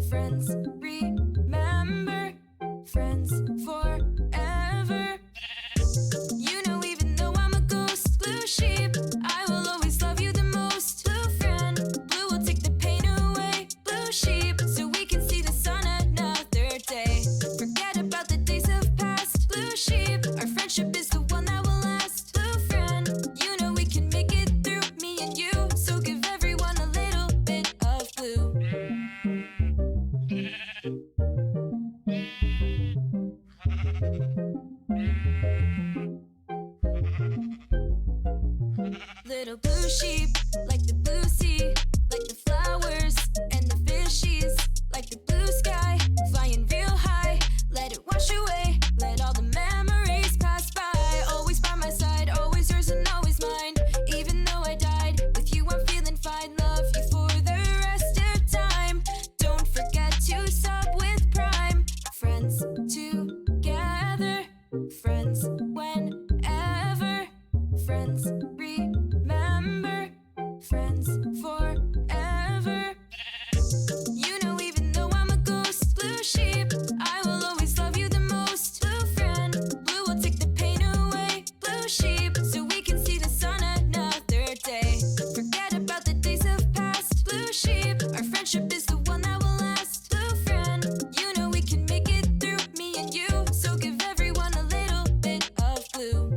Friends, remember, friends forever. You know, even though I'm a ghost, blue sheep, I will always love you the most. Blue friend, blue will take the pain away. Blue sheep, so we can see the sun another day. Forget about the days of past. Blue sheep, our friendship is the one that will last. Blue friend, you know we can make it through, me and you. So give everyone a little bit of blue. Little blue sheep, like the blue sea, like the flowers and the fishies, like the blue sky, flying real high. Let it wash away, let all the memories pass by. Always by my side, always yours and always mine. Even though I died, with you I'm feeling fine. Love you for the rest of time. Don't forget to sub with Prime. Friends together, friends whenever. Friends remember, friends forever. You know, even though I'm a ghost, blue sheep, I will always love you the most. Blue friend, blue will take the pain away. Blue sheep, so we can see the sun another day. Forget about the days of past. Blue sheep, our friendship is the one that will last. Blue friend, you know we can make it through, me and you. So give everyone a little bit of blue.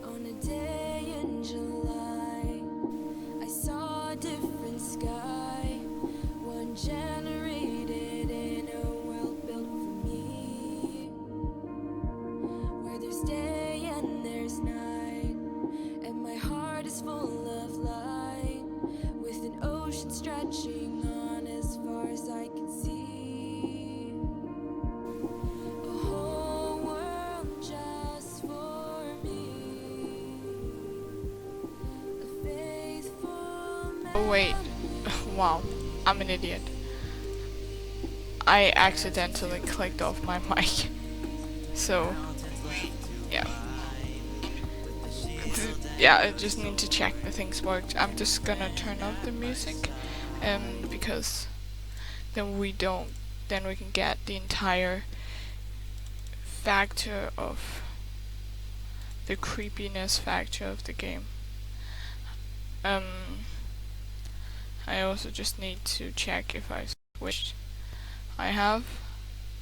On a day in July, I saw a different sky, one generated in a world built for me, where there's day and there's night, and my heart is full of light, with an ocean stretching on as far as I can see. A whole world just for me. A faithful Oh wait, wow, I'm an idiot. I accidentally clicked off my mic. So, yeah. Yeah, I just need to check the things worked. I'm just gonna turn off the music, because then we can get the entire factor of the creepiness factor of the game. I also just need to check if I switched. I have.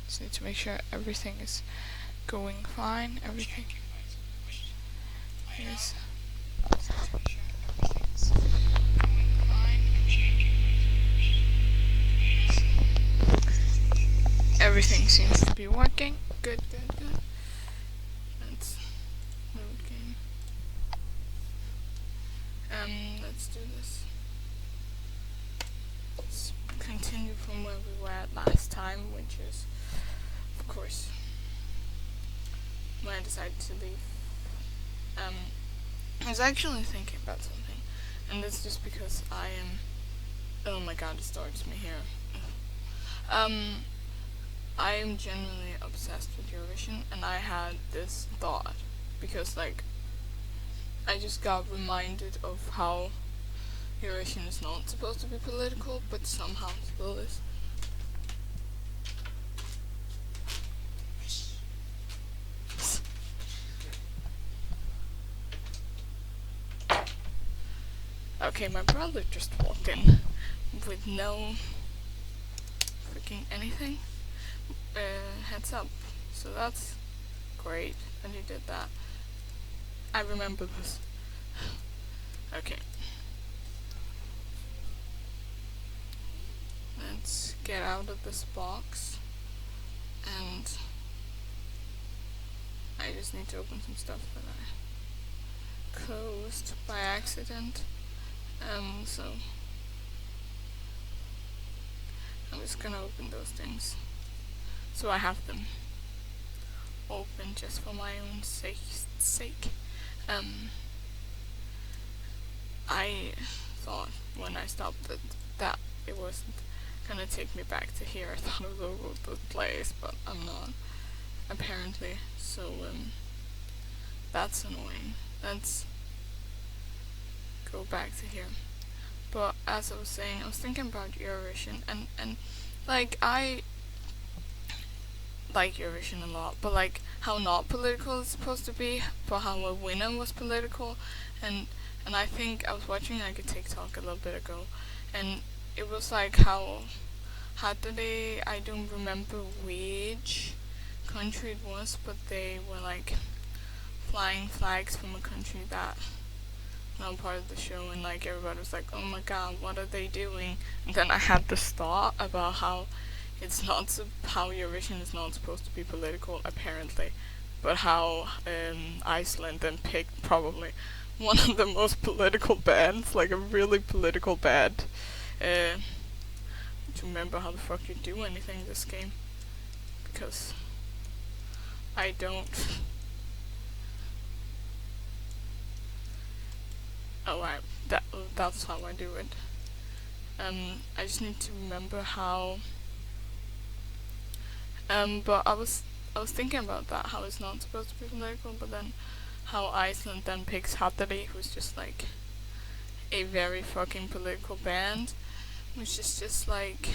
Just need to make sure everything is going fine. Everything is. Everything seems to be working. Good. Let's load game. Let's do this. Let's continue from where we were at last time, which is, of course, when I decided to leave. I was actually thinking about something, and that's just because I am. Oh my god, it starts me here. I am genuinely obsessed with Eurovision, and I had this thought because, like, I just got reminded of how Eurovision is not supposed to be political, but somehow still is. Okay, my brother just walked in with no freaking anything. Heads up. So that's great that he did that. I remember this. Okay. Let's get out of this box. And I just need to open some stuff that I closed by accident. So I'm just gonna open those things. So I have them open just for my own sake. I thought when I stopped that it wasn't gonna take me back to here. I thought it was over the place, but I'm not, apparently. So that's annoying. Let's go back to here. But as I was saying, I was thinking about Eurovision, and like, I like Eurovision a lot, but like how not political it's supposed to be, but how a winner was political, and I think I was watching like a TikTok a little bit ago, and it was like how did they, I don't remember which country it was, but they were like flying flags from a country that not part of the show, and like everybody was like, oh my god, what are they doing? And then I had this thought about how it's not how Eurovision is not supposed to be political, apparently, but how Iceland then picked probably one of the most political bands, like a really political band. To remember how the fuck you do anything in this game, because I don't. Oh, that's how I do it. I just need to remember how. But I was thinking about that, how it's not supposed to be political, but then how Iceland then picks Hatari, who's just like a very fucking political band, which is just like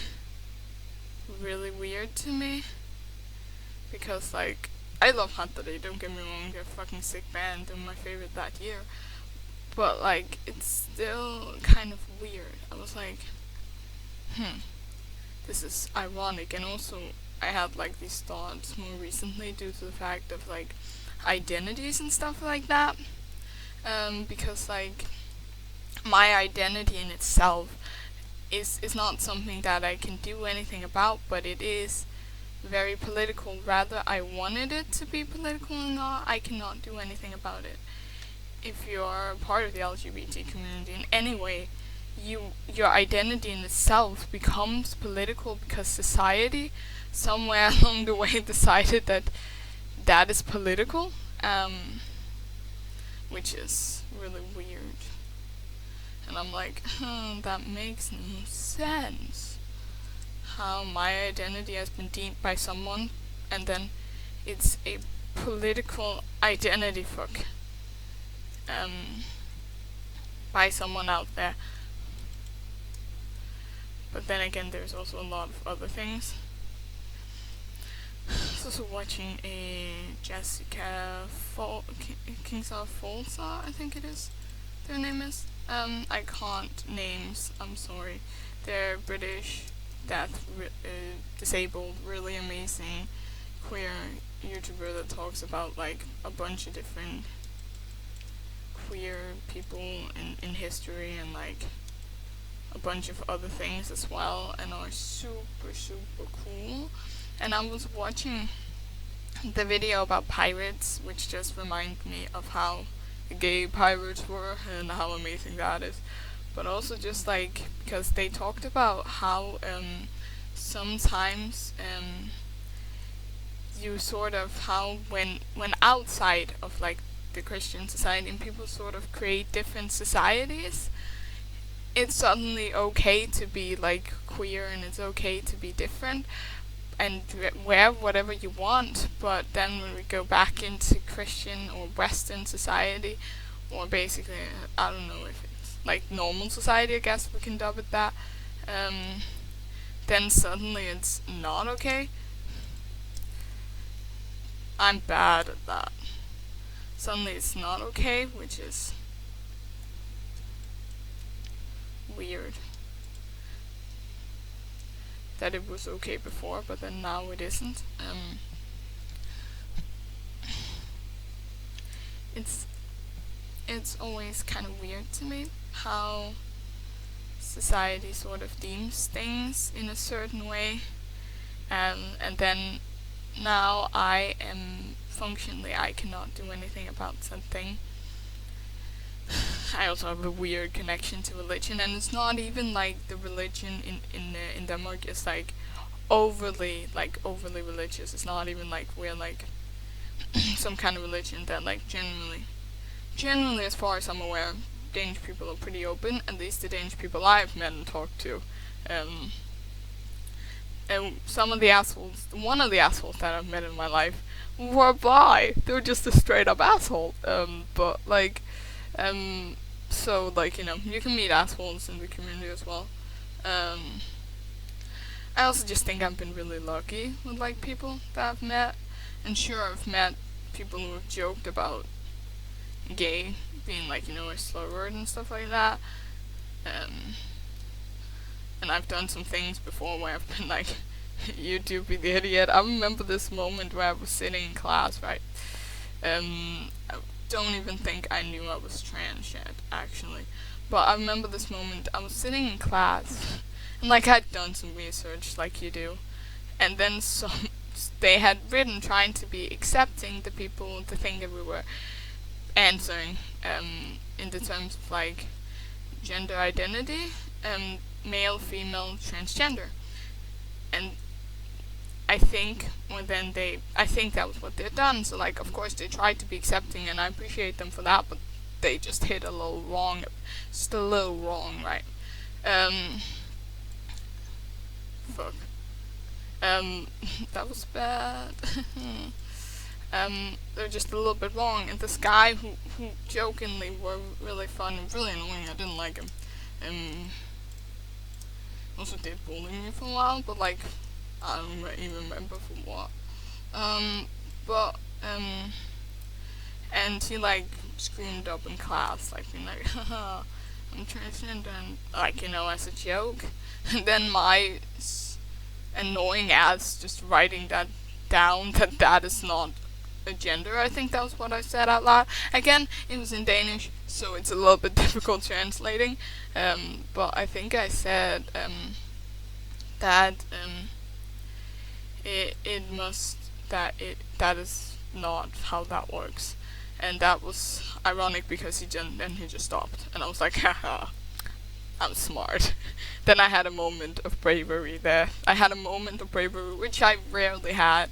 really weird to me, because like I love Hatari, don't get me wrong, they're a fucking sick band, they're my favorite that year, but like it's still kind of weird. I was like, this is ironic. And also I had like these thoughts more recently due to the fact of like identities and stuff like that. Because like my identity in itself is not something that I can do anything about, but it is very political. Rather I wanted it to be political or not, I cannot do anything about it. If you're part of the LGBT community in any way, your identity in itself becomes political because society somewhere along the way decided that that is political, which is really weird. And I'm like, that makes no sense. How my identity has been deemed by someone, and then it's a political identity fuck by someone out there. But then again, there's also a lot of other things. I was also watching a Jessica Kingsaw Folsa, I think it is. Their name is. I can't names. I'm sorry. They're British, disabled, really amazing queer YouTuber that talks about like a bunch of different queer people in history and like a bunch of other things as well, and are super cool. And I was watching the video about pirates, which just reminded me of how gay pirates were and how amazing that is. But also just like because they talked about how sometimes you sort of how when outside of like the Christian society and people sort of create different societies, it's suddenly okay to be like queer and it's okay to be different and wear whatever you want. But then when we go back into Christian or Western society, or basically I don't know if it's like normal society, I guess we can dub it that, then suddenly it's not okay. I'm bad at that. Suddenly it's not okay, which is weird. That it was okay before, but then now it isn't. It's always kind of weird to me how society sort of deems things in a certain way, and then now I cannot do anything about something. I also have a weird connection to religion, and it's not even like the religion in Denmark is like overly religious. It's not even like we're like some kind of religion that like generally as far as I'm aware, Danish people are pretty open. At least the Danish people I've met and talked to. And some of the assholes, one of the assholes that I've met in my life were bi. They were just a straight up asshole. But like, so like, you know, you can meet assholes in the community as well. I also just think I've been really lucky with like people that I've met. And sure, I've met people who have joked about gay being like, you know, a slur word and stuff like that. And I've done some things before where I've been like, you do be the idiot. I remember this moment where I was sitting in class, right? I don't even think I knew I was trans yet, actually. But I remember this moment, I was sitting in class, and like I'd done some research, like you do. And then they had written trying to be accepting the people, the thing that we were answering, in the terms of like gender identity, male, female, transgender. And I think that was what they'd done. So like, of course they tried to be accepting, and I appreciate them for that, but they just hit a little wrong, just a little wrong, right? Fuck. That was bad. They're just a little bit wrong. And this guy who jokingly were really fun and really annoying, I didn't like him. Also did bully me for a while, but like, I don't even remember for what. and he like screamed up in class, like being like, haha, I'm transgender, and like, you know, as a joke. And then my annoying ass just writing that down, that that is not a gender. I think that was what I said out loud. Again, it was in Danish, so it's a little bit difficult translating. But I think I said that it must that is not how that works, and that was ironic because then he just stopped, and I was like, haha, I'm smart. Then I had a moment of bravery there. I had a moment of bravery which I rarely had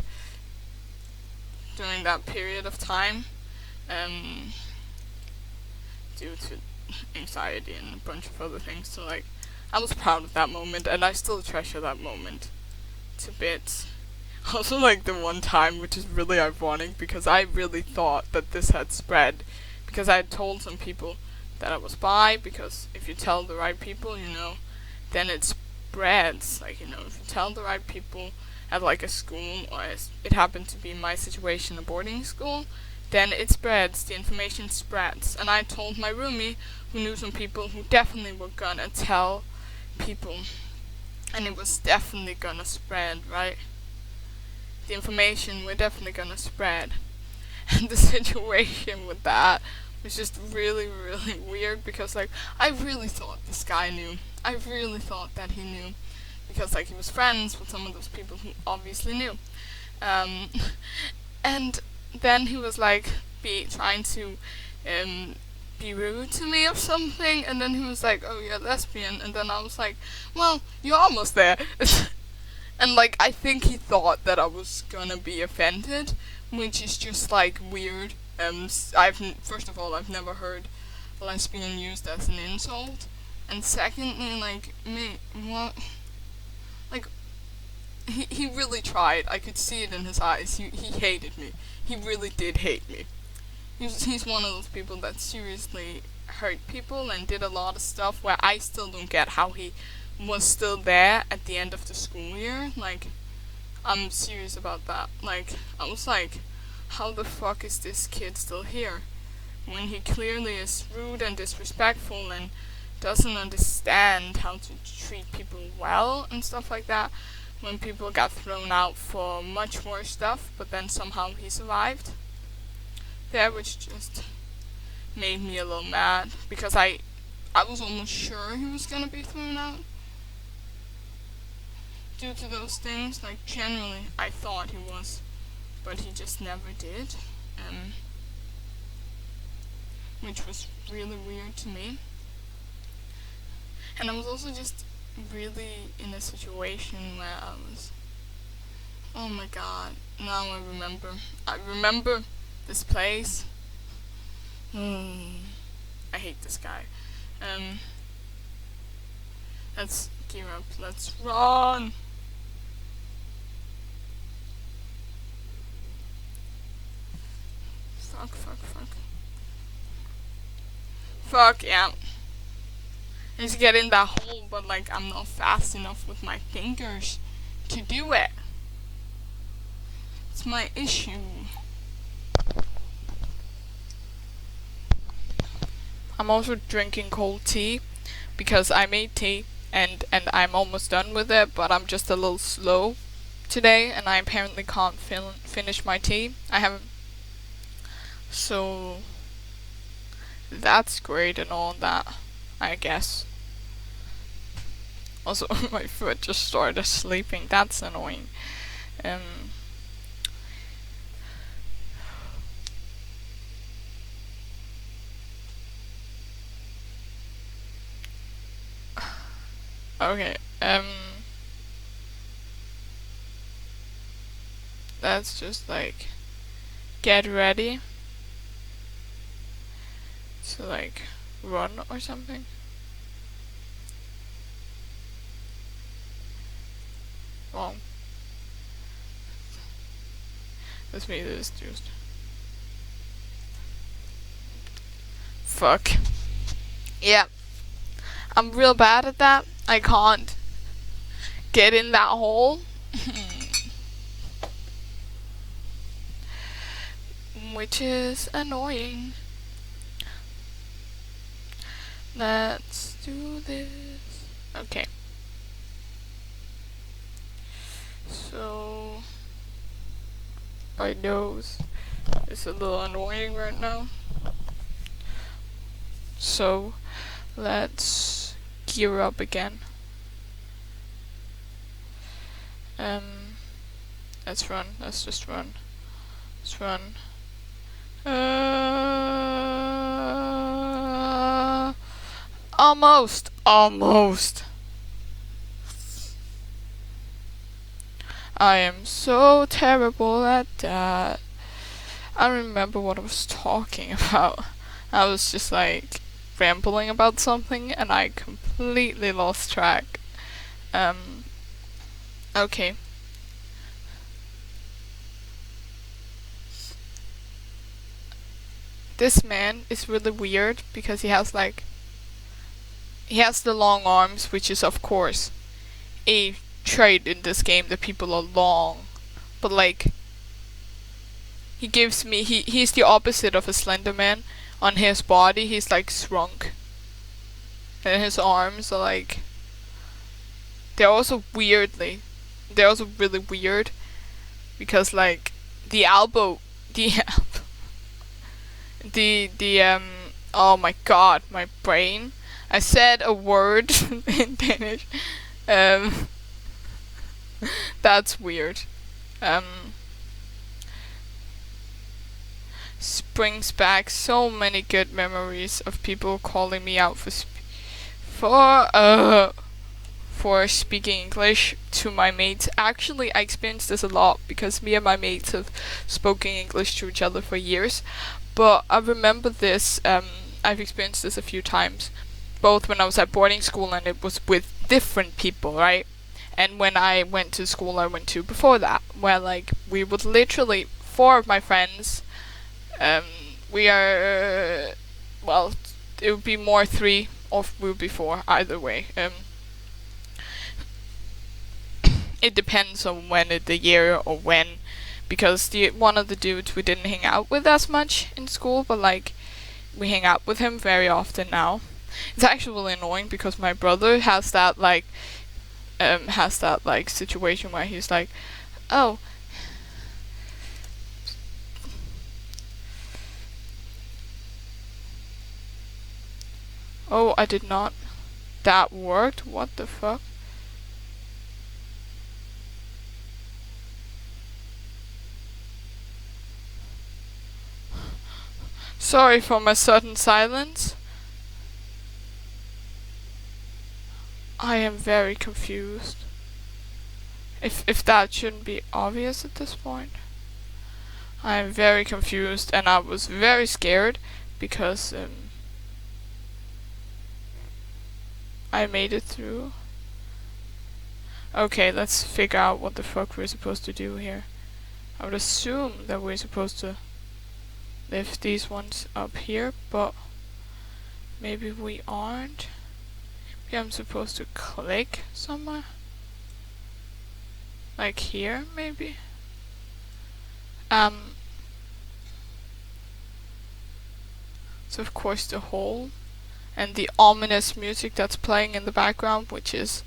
during that period of time, um, due to anxiety and a bunch of other things. So like, I was proud of that moment, and I still treasure that moment to bits. Also, like the one time, which is really ironic because I really thought that this had spread, because I had told some people that I was bi, because if you tell the right people, you know, then it spreads. Like, you know, if you tell the right people at like a school, or as it happened to be my situation, a boarding school, then it spreads, the information spreads. And I told my roomie, who knew some people who definitely were gonna tell people, and it was definitely gonna spread, right? The information were definitely gonna spread. And the situation with that was just really, really weird, because like, I really thought this guy knew. I really thought that he knew, because like, he was friends with some of those people who obviously knew. And then he was like trying to be rude to me or something, and then he was like, oh, you're lesbian, and then I was like, well, you're almost there. And like, I think he thought that I was gonna be offended, which is just like weird. First of all, I've never heard lesbian used as an insult, and secondly, like, me, what? Like, he really tried. I could see it in his eyes. He hated me. He really did hate me. He's one of those people that seriously hurt people and did a lot of stuff where I still don't get how he was still there at the end of the school year. Like, I'm serious about that. Like, I was like, how the fuck is this kid still here? When he clearly is rude and disrespectful and doesn't understand how to treat people well and stuff like that. When people got thrown out for much worse stuff, but then somehow he survived. There, which just made me a little mad, because I was almost sure he was gonna be thrown out due to those things. Like, generally, I thought he was, but he just never did, which was really weird to me. And I was also just really in a situation where I was, oh my god, now I remember this place. I hate this guy. Let's gear up, let's run. Fuck, yeah. I need to get in that hole, but like, I'm not fast enough with my fingers to do it. It's my issue. I'm also drinking cold tea because I made tea and I'm almost done with it, but I'm just a little slow today, and I apparently can't finish my tea. I haven't. So that's great and all that, I guess. Also, my foot just started sleeping. That's annoying. Okay, let's just like get ready to like run or something. Well, let's make this just. Fuck. Yeah. I'm real bad at that. I can't get in that hole. which is annoying. Let's do this. Okay. So my nose is a little annoying right now. So let's gear up again. Let's run. Let's just run. Let's run. Almost. Almost. I am so terrible at that. I don't remember what I was talking about. I was just like rambling about something and I completely lost track. Okay. This man is really weird because he has the long arms, which is of course a trait in this game that people are long. But like he's the opposite of a slender man. On his body he's like shrunk. And his arms are like they're also really weird because like the elbow oh my god, my brain. I said a word in Danish. That's weird. Brings back so many good memories of people calling me out for speaking English to my mates. Actually, I experienced this a lot because me and my mates have spoken English to each other for years. But I remember this, I've experienced this a few times, both when I was at boarding school and it was with different people, right? And when I went to school I went to before that, where like we would literally, 4 of my friends, we are, well, it would be more 3 or we would be 4, either way. It depends on when in the year or when, because one of the dudes we didn't hang out with as much in school, but like we hang out with him very often now. It's actually really annoying because my brother has that situation where he's like, oh, I did not. That worked? What the fuck? Sorry for my sudden silence. I am very confused. If that shouldn't be obvious at this point. I am very confused and I was very scared because I made it through. Okay, let's figure out what the fuck we're supposed to do here. I would assume that we're supposed to lift these ones up here, but maybe we aren't. Maybe I'm supposed to click somewhere. Like here, maybe? So of course the hole and the ominous music that's playing in the background, which is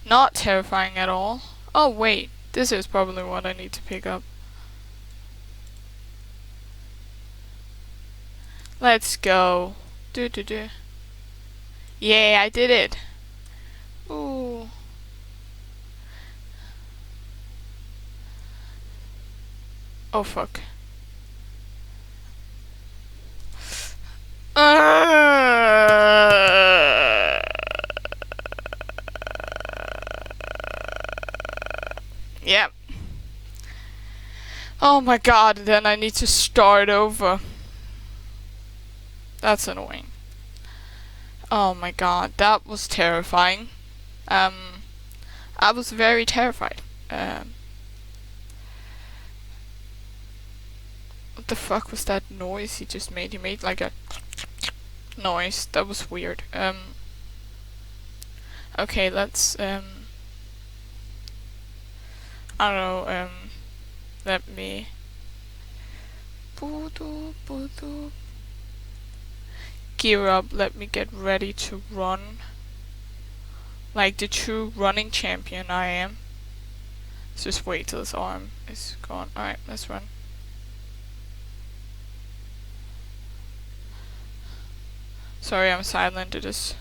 not terrifying at all. Oh wait, this is probably what I need to pick up. Let's go. Yeah, I did it. Ooh. Oh fuck. Yep. Oh my god, then I need to start over. That's annoying. Oh my god, that was terrifying. I was very terrified. What the fuck was that noise he just made? He made like a noise. That was weird. Okay, let's I don't know, let me Gear up, let me get ready to run. Like the true running champion I am. Let's just wait till his arm is gone. Alright, let's run. Sorry, I'm silent. It is.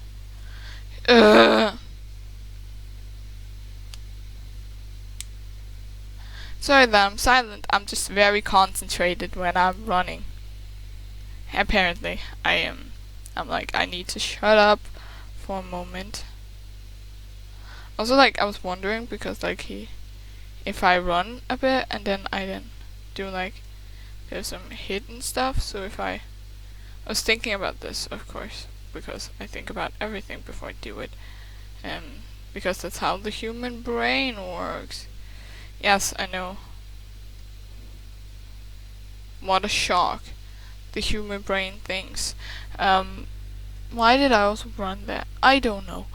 Sorry that I'm silent. I'm just very concentrated when I'm running. Apparently, I am. I'm like, I need to shut up for a moment. Also, like, I was wondering because, like, if I run a bit and then I do like, there's some hidden stuff. So if I was thinking about this, of course, because I think about everything before I do it, because that's how the human brain works. Yes, I know. What a shock. The human brain thinks. Why did I also run that? I don't know.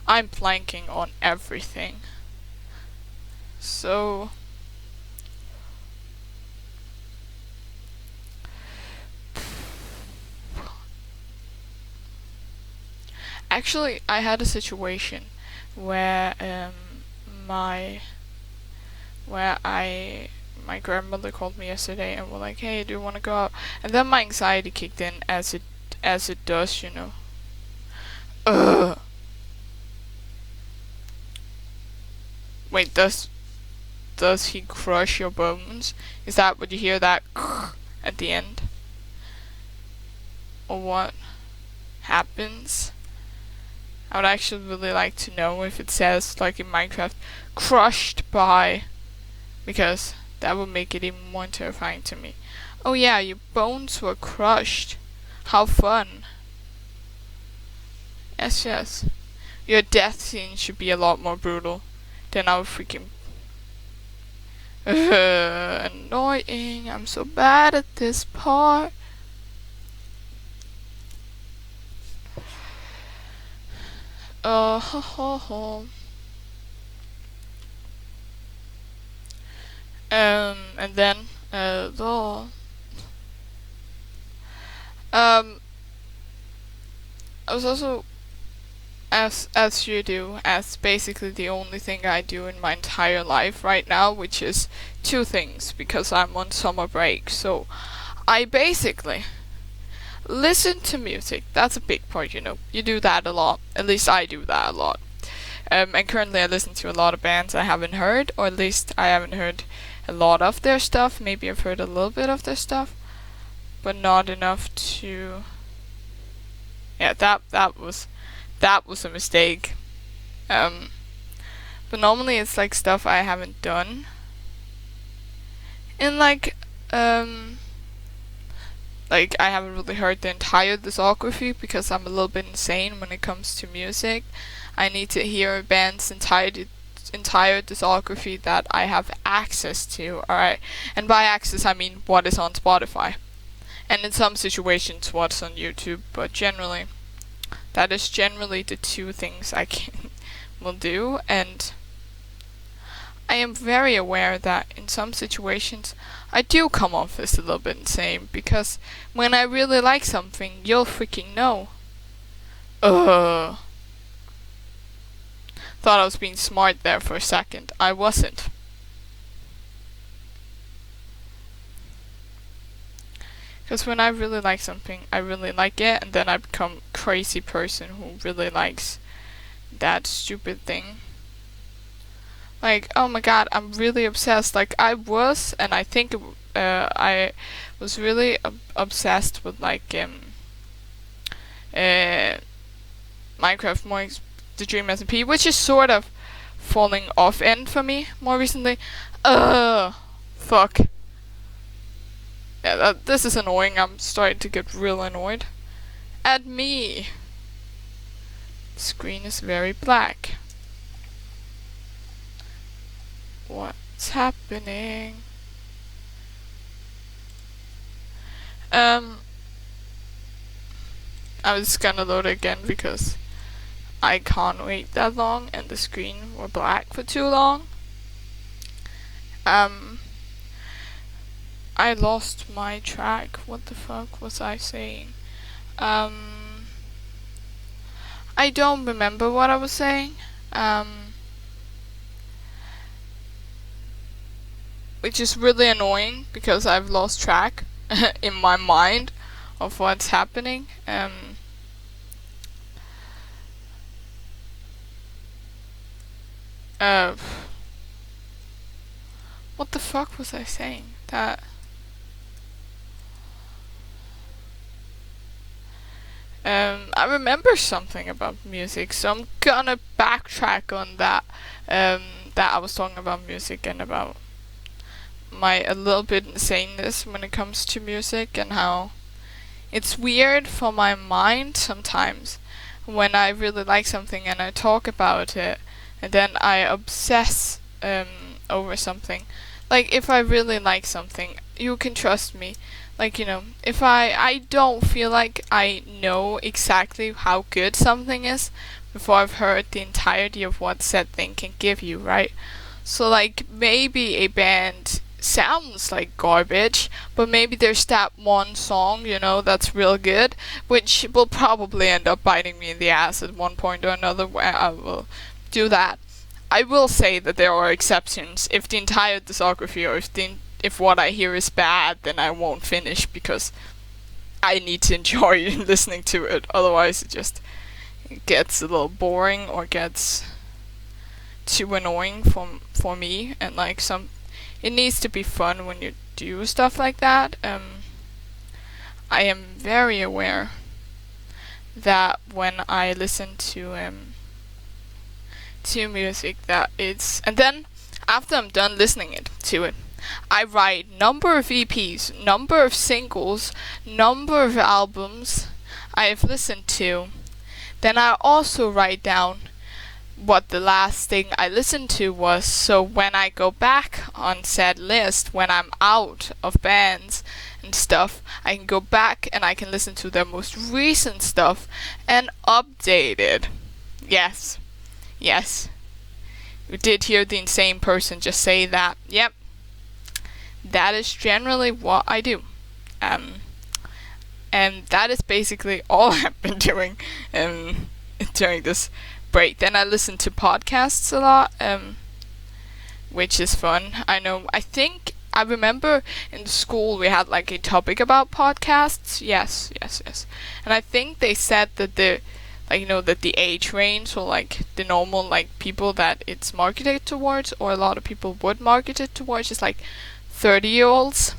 I'm planking on everything. So actually I had a situation where my grandmother called me yesterday and were like, "Hey, do you want to go out?" And then my anxiety kicked in, as it does, you know. Ugh. Wait, does he crush your bones? Is that what you hear, that at the end? Or what happens? I would actually really like to know if it says, like in Minecraft, crushed by, because that would make it even more terrifying to me. Oh yeah, your bones were crushed. How fun. Yes, yes. Your death scene should be a lot more brutal than our freaking... annoying. I'm so bad at this part. Ho ho ho. And then, I was also, as you do, as basically the only thing I do in my entire life right now, which is two things, because I'm on summer break. So, I basically listen to music. That's a big part, you know. You do that a lot. At least I do that a lot. And currently I listen to a lot of bands I haven't heard, or at least I haven't heard a lot of their stuff. Maybe I've heard a little bit of their stuff, but not enough to... Yeah, that was a mistake. But normally it's like stuff I haven't done. And like I haven't really heard the entire discography because I'm a little bit insane when it comes to music. I need to hear a band's entire discography that I have access to, alright? And by access I mean what is on Spotify. And in some situations what's on YouTube, but generally, that is generally the two things I will do. And I am very aware that in some situations I do come off as a little bit insane, because when I really like something, you'll freaking know. Thought I was being smart there for a second. I wasn't. Because when I really like something, I really like it, and then I become a crazy person who really likes that stupid thing. Like, oh my god, I'm really obsessed. Like, I was, and I think I was really obsessed with, like, Minecraft more the Dream SMP, which is sort of falling off end for me more recently. Fuck. Yeah, this is annoying. I'm starting to get real annoyed at me. The screen is very black. What's happening? I was just gonna load it again because I can't wait that long and the screen were black for too long. Um, I lost my track. What the fuck was I saying? Um, I don't remember what I was saying. Which is really annoying because I've lost track in my mind of what's happening. Uh, what the fuck was I saying? I remember something about music, so I'm gonna backtrack on that. That I was talking about music and about my a little bit insaneness when it comes to music and how it's weird for my mind sometimes when I really like something and I talk about it and then I obsess over something. Like if I really like something, you can trust me. Like, if I don't feel like I know exactly how good something is before I've heard the entirety of what said thing can give you, right? So like maybe a band sounds like garbage, but maybe there's that one song, that's real good, which will probably end up biting me in the ass at one point or another where I will do that. I will say that there are exceptions. If the entire discography or if what I hear is bad, then I won't finish because I need to enjoy listening to it. Otherwise, it just gets a little boring or gets too annoying for me. And like it needs to be fun when you do stuff like that. I am very aware that when I listen to music that it's, and then after I'm done listening to it, I write number of EPs, number of singles, number of albums I have listened to. Then I also write down what the last thing I listened to was, so when I go back on said list, when I'm out of bands and stuff, I can go back and I can listen to their most recent stuff and update it. Yes. You did hear the insane person just say that. Yep. That is generally what I do. And that is basically all I've been doing during this break. Then I listen to podcasts a lot, which is fun. I remember in school we had like a topic about podcasts. Yes. And I think they said that that the age range, or like the normal like people that it's marketed towards, or a lot of people would market it towards, is like 30-year-olds.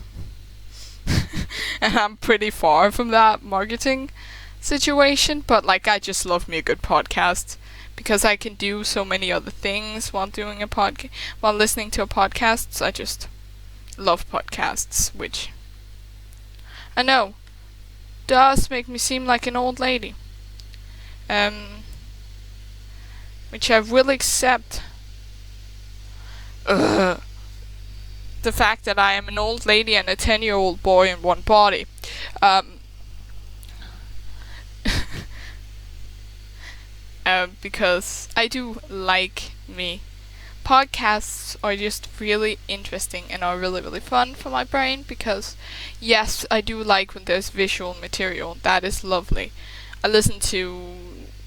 And I'm pretty far from that marketing situation, but like I just love me a good podcast because I can do so many other things while doing a podcast, while listening to a podcast. So I just love podcasts, which I know does make me seem like an old lady. Which I will accept. The fact that I am an old lady and a 10-year-old boy in one body. Because I do like me. Podcasts are just really interesting and are really, really fun for my brain because, yes, I do like when there's visual material. That is lovely. I listen to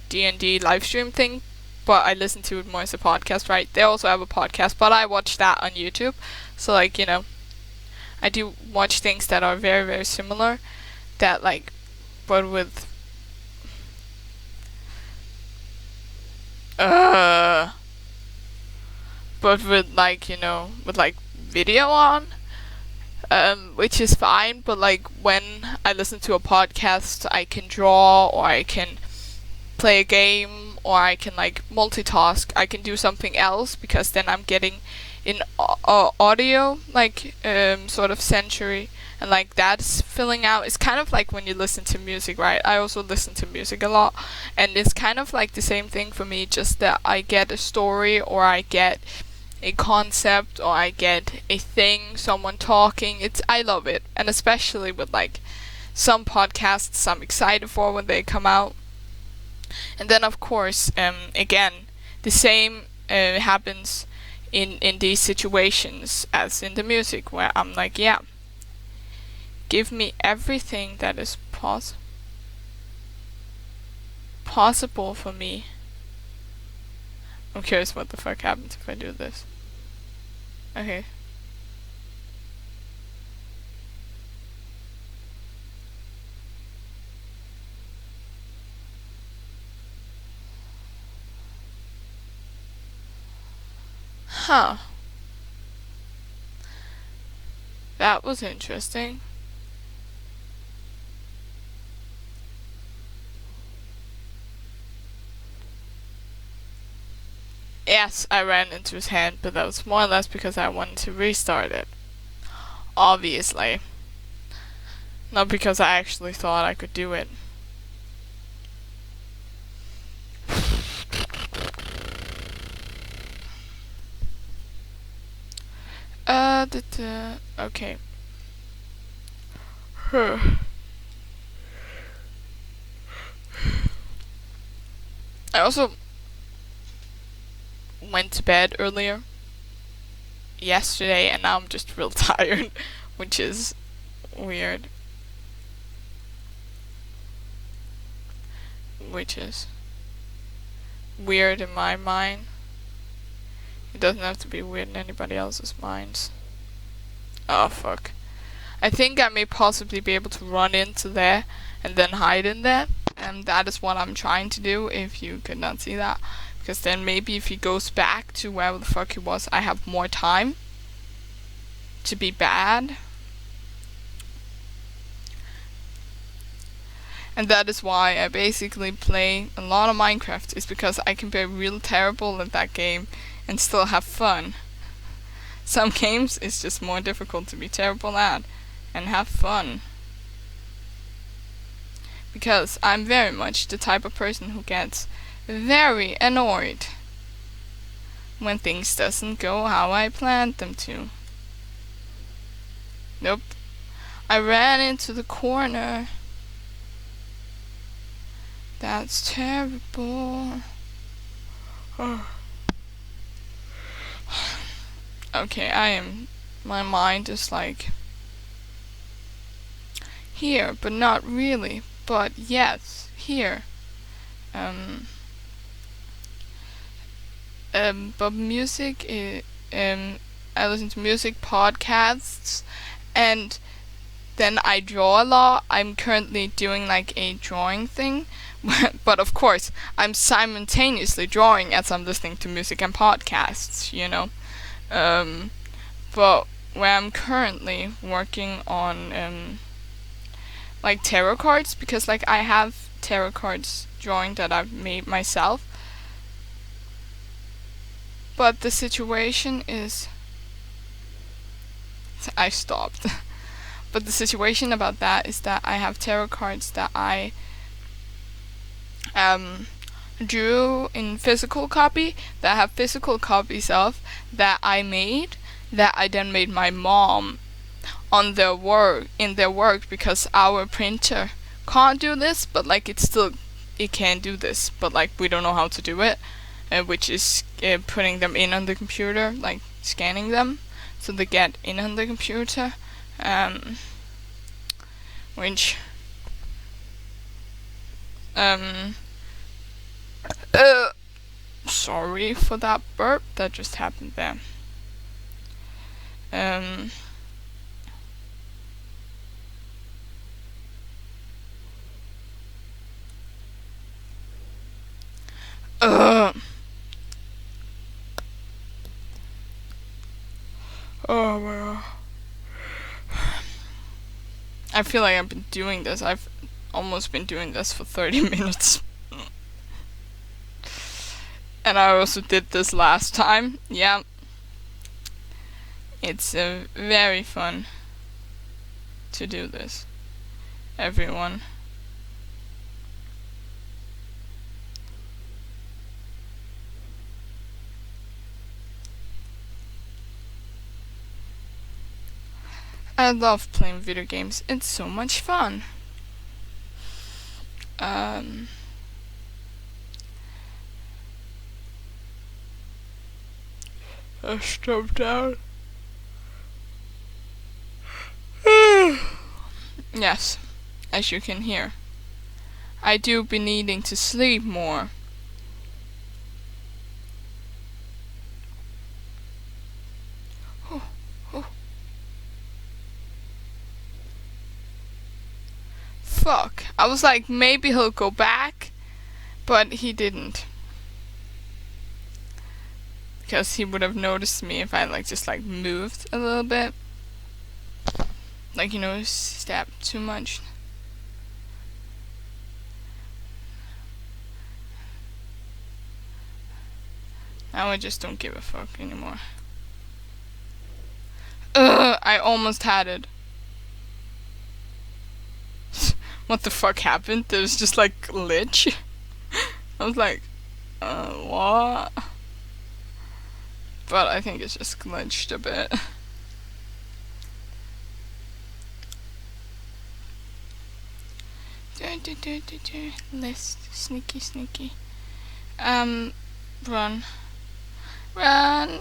D&D live stream thing, but I listen to it more as a podcast, right? They also have a podcast, but I watch that on YouTube. So, like, I do watch things that are very, very similar, that, like, but with, like, with, like, video on, which is fine, but, like, when I listen to a podcast, I can draw, or I can play a game, or I can, like, multitask. I can do something else, because then I'm getting in audio, like, sort of sensory, and, like, that's filling out. It's kind of like when you listen to music, right? I also listen to music a lot, and it's kind of like the same thing for me, just that I get a story, or I get a concept, or I get a thing, someone talking. I love it, and especially with, like, some podcasts I'm excited for when they come out. And then, of course, again, the same happens in these situations, as in the music, where I'm like, yeah, give me everything that is possible for me. I'm curious what the fuck happens if I do this. Okay. Huh. That was interesting. Yes, I ran into his hand, but that was more or less because I wanted to restart it. Obviously. Not because I actually thought I could do it. Okay. I also went to bed earlier yesterday, and now I'm just real tired, which is weird. Which is weird in my mind. It doesn't have to be weird in anybody else's minds. Oh fuck. I think I may possibly be able to run into there and then hide in there. And that is what I'm trying to do, if you could not see that. Because then maybe if he goes back to wherever the fuck he was, I have more time to be bad. And that is why I basically play a lot of Minecraft, is because I can be real terrible at that game and still have fun. Some games it's just more difficult to be terrible at and have fun. Because I'm very much the type of person who gets very annoyed when things doesn't go how I planned them to. Nope. I ran into the corner. That's terrible. Okay, my mind is like here, but not really. But yes, here. But music I listen to music podcasts, and then I draw a lot. I'm currently doing like a drawing thing, but of course I'm simultaneously drawing as I'm listening to music and podcasts, you know. But where I'm currently working on like tarot cards, because like I have tarot cards drawing that I've made myself. But the situation is I stopped. But the situation about that is that I have tarot cards that I drew in physical copy, that I have physical copies of, that I made, that I then made my mom on their work, in their work, because our printer can't do this, but like it can do this, but like we don't know how to do it, which is putting them in on the computer, like scanning them so they get in on the computer, which sorry for that burp that just happened there. Oh my god. I feel like I've been doing this. I've almost been doing this for 30 minutes. And I also did this last time. Yeah. It's very fun to do this, everyone. I love playing video games. It's so much fun. Let's jump down. Yes, as you can hear, I do be needing to sleep more. Oh, oh. Fuck. I was like, maybe he'll go back, but he didn't. Because he would have noticed me if I just moved a little bit. Like, stepped too much. Now I just don't give a fuck anymore. Ugh, I almost had it. What the fuck happened? There was just glitch. I was like, what? But I think it's just glitched a bit. List, sneaky, sneaky. Run. Run. Run.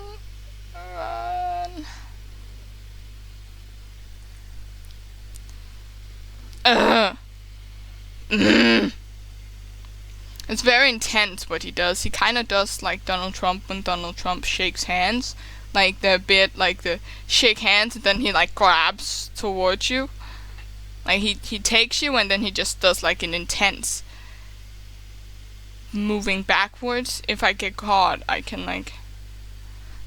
It's very intense what he does. He kind of does like Donald Trump when Donald Trump shakes hands. Like the bit, like the shake hands and then he grabs towards you. Like he takes you and then he just does an intense moving backwards. If I get caught, I can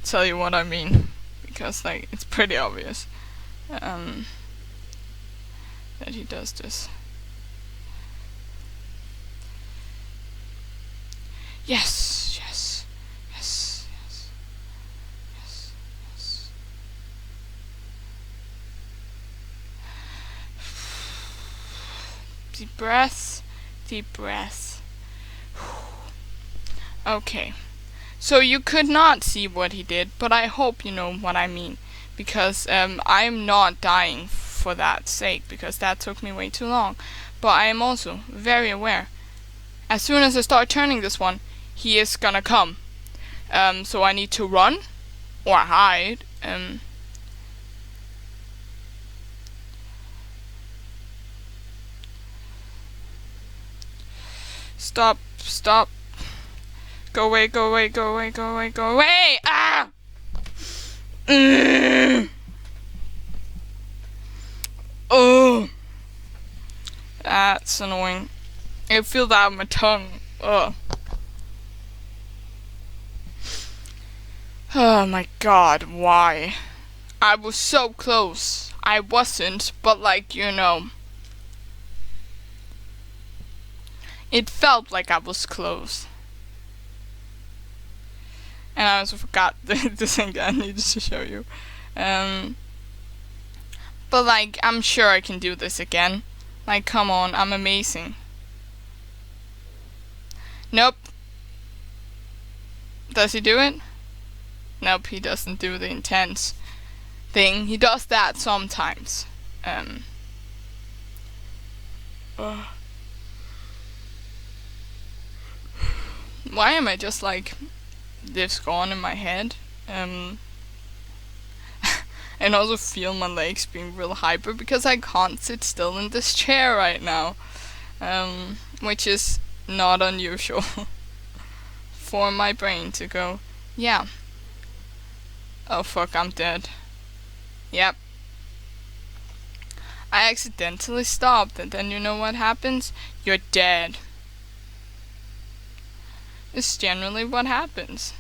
tell you what I mean. Because it's pretty obvious. That he does this. Yes, yes, yes, yes, yes, yes. Deep breath, deep breath. Okay, so you could not see what he did, but I hope you know what I mean. Because I'm not dying for that sake, because that took me way too long. But I am also very aware. As soon as I start turning this one, he is gonna come. So I need to run or hide. Stop, stop. Go away, go away, go away, go away, go away! Ah! Oh! That's annoying. I feel that on my tongue. Ugh. Oh my god, why? I was so close. I wasn't, but it felt like I was close. And I also forgot the thing that I needed to show you. But I'm sure I can do this again. Come on, I'm amazing. Nope. Does he do it? Nope, he doesn't do the intense thing. He does that sometimes. Why am I just this gone in my head? And also feel my legs being real hyper because I can't sit still in this chair right now. Which is not unusual for my brain to go, yeah. Oh fuck, I'm dead. Yep. I accidentally stopped, and then you know what happens? You're dead. It's generally what happens.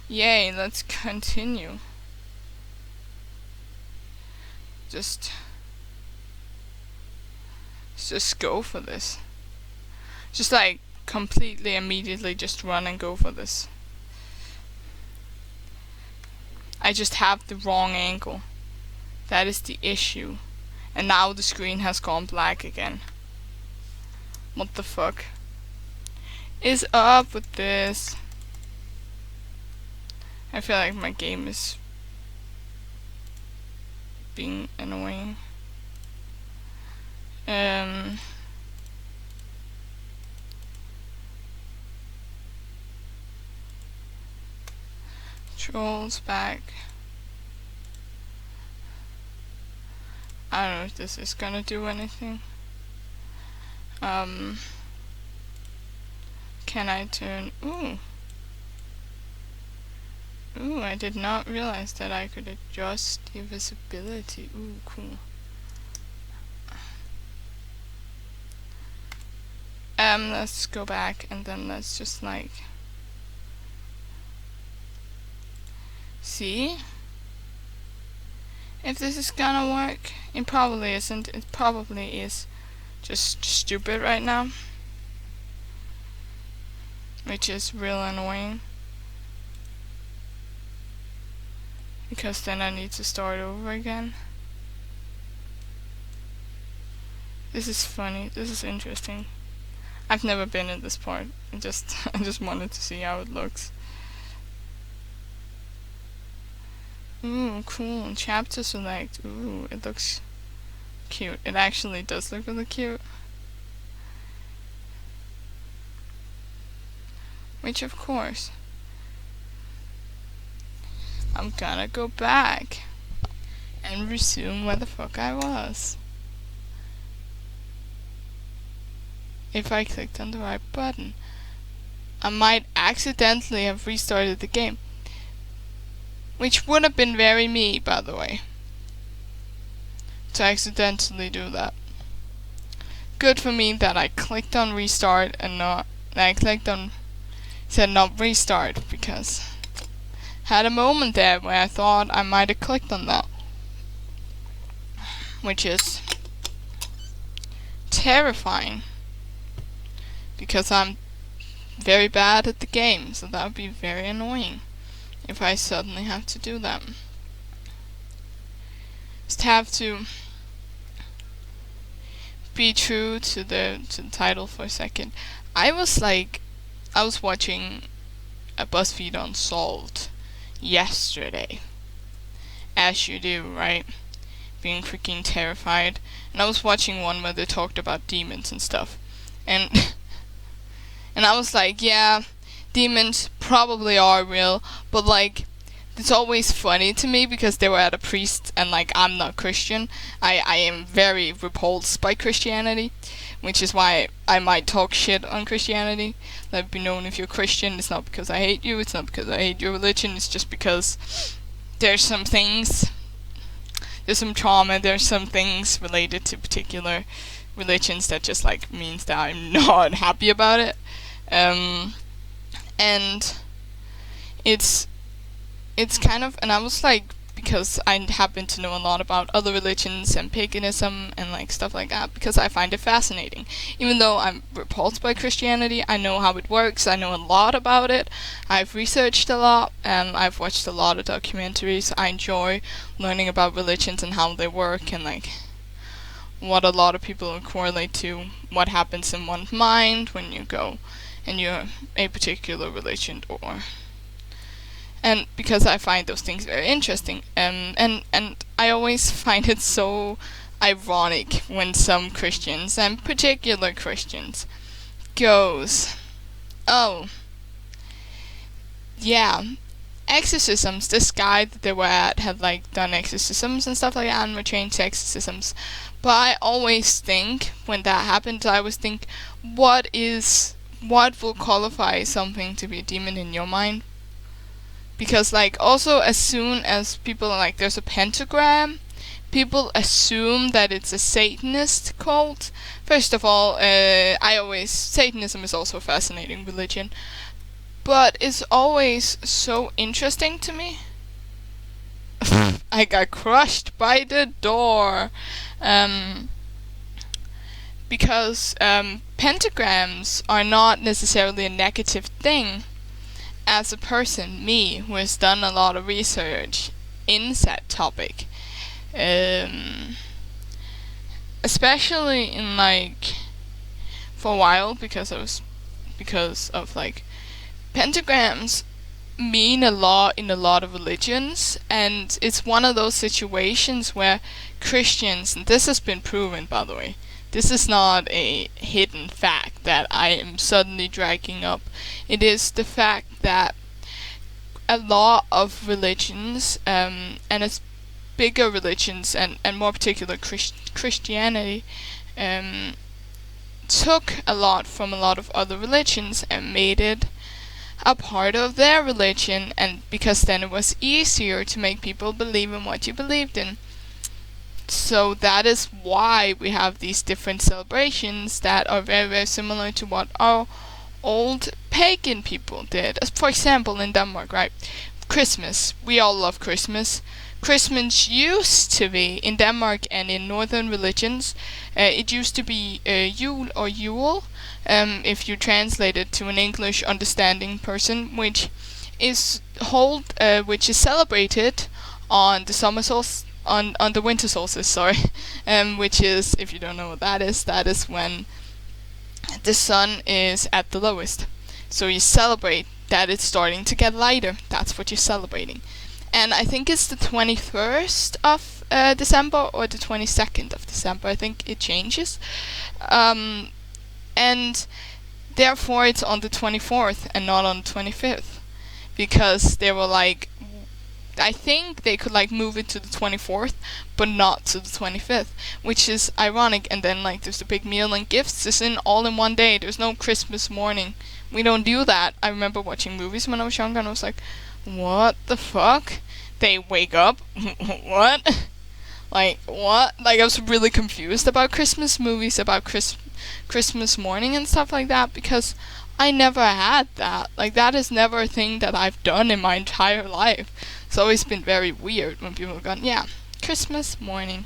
Yay, let's continue. Just go for this. Just completely immediately just run and go for this. I just have the wrong angle. That is the issue. And now the screen has gone black again. What the fuck is up with this? I feel like my game is being annoying. Trolls back. I don't know if this is gonna do anything. Can I turn... Ooh, I did not realize that I could adjust the visibility. Ooh, cool. Let's go back and then let's just like... see if this is gonna work. It probably isn't. It probably is just stupid right now, which is real annoying, because then I need to start over again. This is funny. This is interesting. I've never been in this part. I just wanted to see how it looks. Ooh, cool. Chapter select. Ooh, it looks cute. It actually does look really cute. Which, of course, I'm gonna go back and resume where the fuck I was. If I clicked on the right button. I might accidentally have restarted the game. Which would have been very me, by the way, to accidentally do that. Good for me that I clicked on restart and not... I clicked on... said not restart, because I had a moment there where I thought I might have clicked on that. Which is terrifying, because I'm very bad at the game, so that would be very annoying if I suddenly have to do that. Just have to be true to the title for a second. I was watching a BuzzFeed Unsolved yesterday, as you do, right? Being freaking terrified. And I was watching one where they talked about demons and stuff, and and I was like, yeah, demons probably are real, but like, it's always funny to me because they were at a priest, and like, I'm not Christian. I am very repulsed by Christianity, which is why I might talk shit on Christianity. Let it be known, if you're Christian, it's not because I hate you, it's not because I hate your religion, it's just because there's some things, there's some trauma, there's some things related to particular religions that just like means that I'm not happy about it. And it's kind of, and I was like, because I happen to know a lot about other religions and paganism and like stuff like that, because I find it fascinating. Even though I'm repulsed by Christianity, I know how it works, I know a lot about it, I've researched a lot, and I've watched a lot of documentaries. I enjoy learning about religions and how they work, and like what a lot of people correlate to what happens in one's mind when you go and you're a particular religion, and because I find those things very interesting, and I always find it so ironic when some Christians, and particular Christians, goes, oh, yeah, exorcisms, this guy that they were at had like done exorcisms and stuff like that, and were trained to exorcisms. But I always think, when that happens, I always think, what will qualify something to be a demon in your mind? Because like, also, as soon as people are like, there's a pentagram, people assume that it's a Satanist cult. First of all, Satanism is also a fascinating religion, but it's always so interesting to me. I got crushed by the door. Because pentagrams are not necessarily a negative thing. As a person, me, who has done a lot of research in that topic, especially in like, for a while, because of like, pentagrams mean a lot in a lot of religions, and it's one of those situations where Christians, and this has been proven, by the way, this is not a hidden fact that I am suddenly dragging up. It is the fact that a lot of religions, and it's bigger religions, and more particular Christianity, um, took a lot from a lot of other religions and made it a part of their religion, and because then it was easier to make people believe in what you believed in. So that is why we have these different celebrations that are very, very similar to what our old pagan people did. As for example, in Denmark, right? Christmas. We all love Christmas. Christmas used to be, in Denmark and in northern religions, it used to be Jul or Yule, if you translate it to an English understanding person, which is which is celebrated on the summer solstice, on the winter solstice, sorry, which is, if you don't know what that is when the sun is at the lowest. So you celebrate that it's starting to get lighter. That's what you're celebrating. And I think it's the 21st of December or the 22nd of December. I think it changes. And therefore it's on the 24th and not on the 25th. Because they were like, I think they could like move it to the 24th, but not to the 25th, which is ironic. And then like there's a big meal and gifts. It's all in one day. There's no Christmas morning. We don't do that. I remember watching movies when I was younger and I was like, what the fuck? They wake up? What? Like, what? Like, I was really confused about Christmas movies, about Christmas morning and stuff like that, because I never had that. Like, that is never a thing that I've done in my entire life. It's always been very weird when people have gone, yeah, Christmas morning.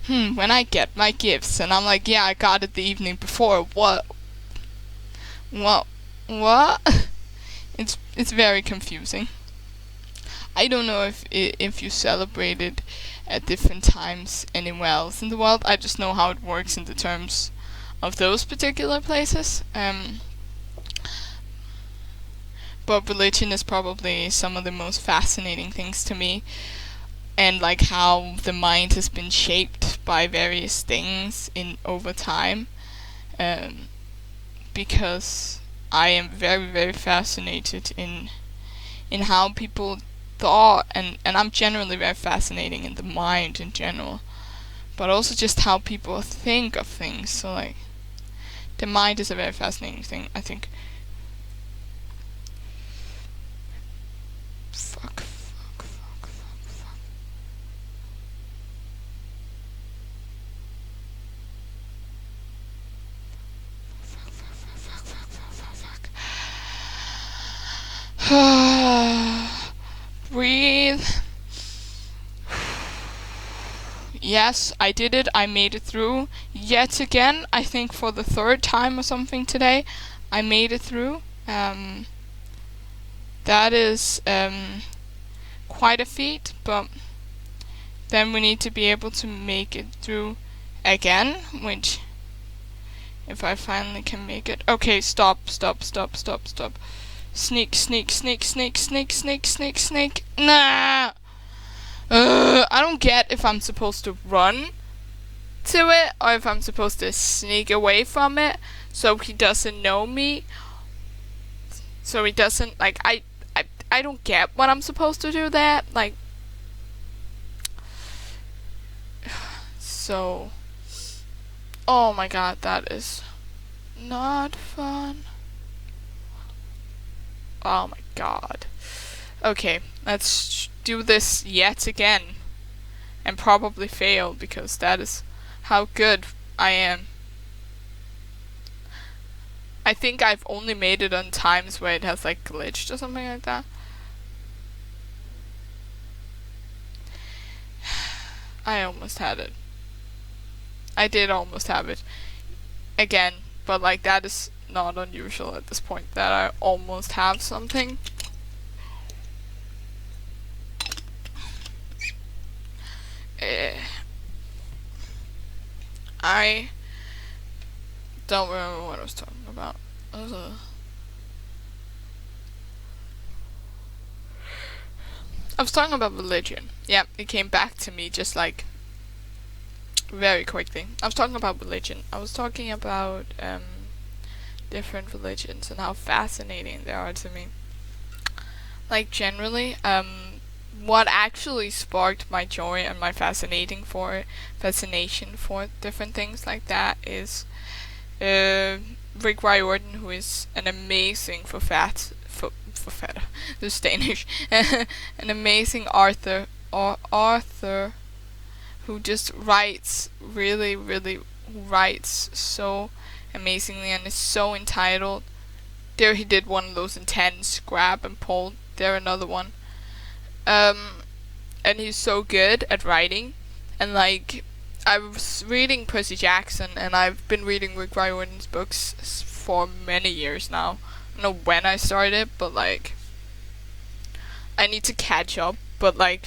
When I get my gifts. And I'm like, yeah, I got it the evening before. What? It's very confusing. I don't know if you celebrated at different times anywhere else in the world. I just know how it works in the terms of those particular places. But religion is probably some of the most fascinating things to me, and like how the mind has been shaped by various things over time. Because I am very, very fascinated in how people thought, and I'm generally very fascinating in the mind in general, but also just how people think of things. So like, the mind is a very fascinating thing, I think. Fuck. Breathe. Yes, I did it. I made it through. Yet again, I think for the third time or something today, I made it through. That is quite a feat, but then we need to be able to make it through again, which, if I finally can make it. Okay, stop. Sneak. Nah! I don't get if I'm supposed to run to it or if I'm supposed to sneak away from it so he doesn't know me. So he doesn't, like, I don't get what I'm supposed to do there. Like, so, oh my god, that is not fun. Oh my god. Okay, let's do this yet again. And probably fail, because that is how good I am. I think I've only made it on times where it has like glitched or something like that. I almost had it. I did almost have it. Again, but like that is not unusual at this point, that I almost have something. I don't remember what I was talking about. I was talking about religion. Yeah, it came back to me just like very quickly. I was talking about religion. I was talking about different religions and how fascinating they are to me. like generally, what actually sparked my joy and my fascination for different things like that is Rick Riordan, who is an amazing forfatter, this is Danish, an amazing author who just writes writes so amazingly and is so entitled. There he did one of those intense grab and pull. There another one. And he's so good at writing. And like, I was reading Percy Jackson, and I've been reading Rick Riordan's books for many years now. I don't know when I started, but like, I need to catch up. But like,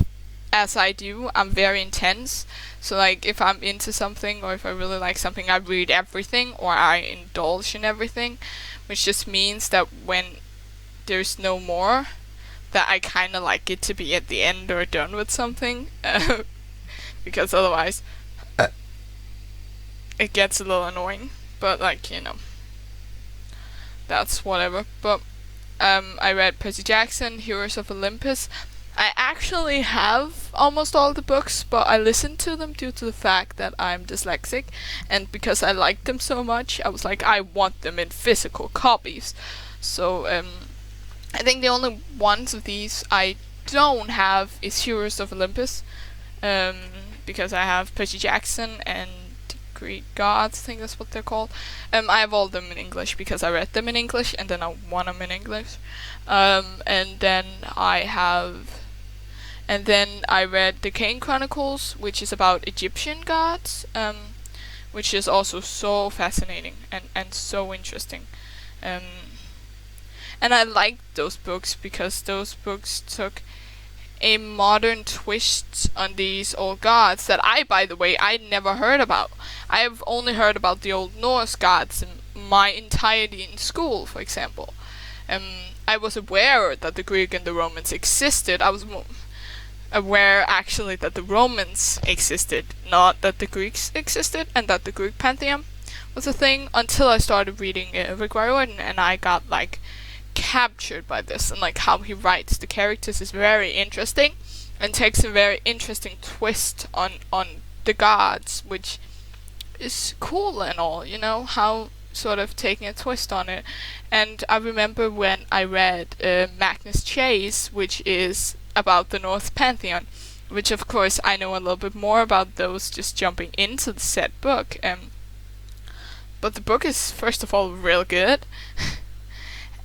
as I do, I'm very intense. So like, if I'm into something or if I really like something, I read everything or I indulge in everything, which just means that when there's no more, that I kind of like it to be at the end or done with something, because otherwise it gets a little annoying. But like, you know, that's whatever. But I read Percy Jackson, Heroes of Olympus. I actually have almost all the books, but I listened to them due to the fact that I'm dyslexic, and because I liked them so much, I was like, I want them in physical copies. So I think the only ones of these I don't have is Heroes of Olympus, because I have Percy Jackson and Greek Gods, I think that's what they're called. I have all of them in English because I read them in English and then I want them in English. And then I read the Kane Chronicles, which is about Egyptian gods, which is also so fascinating and so interesting. And I liked those books because those books took a modern twist on these old gods that by the way, I never heard about. I've only heard about the Old Norse gods in my entirety in school, for example. I was aware that the Greek and the Romans existed. I was aware, actually, that the Romans existed, not that the Greeks existed, and that the Greek pantheon was a thing, until I started reading Rick Riordan, and I got, like, captured by this, and like how he writes the characters is very interesting and takes a very interesting twist on the gods, which is cool and all, you know, how sort of taking a twist on it. And I remember when I read Magnus Chase, which is about the Norse pantheon, which of course I know a little bit more about those just jumping into the said book, but the book is first of all real good.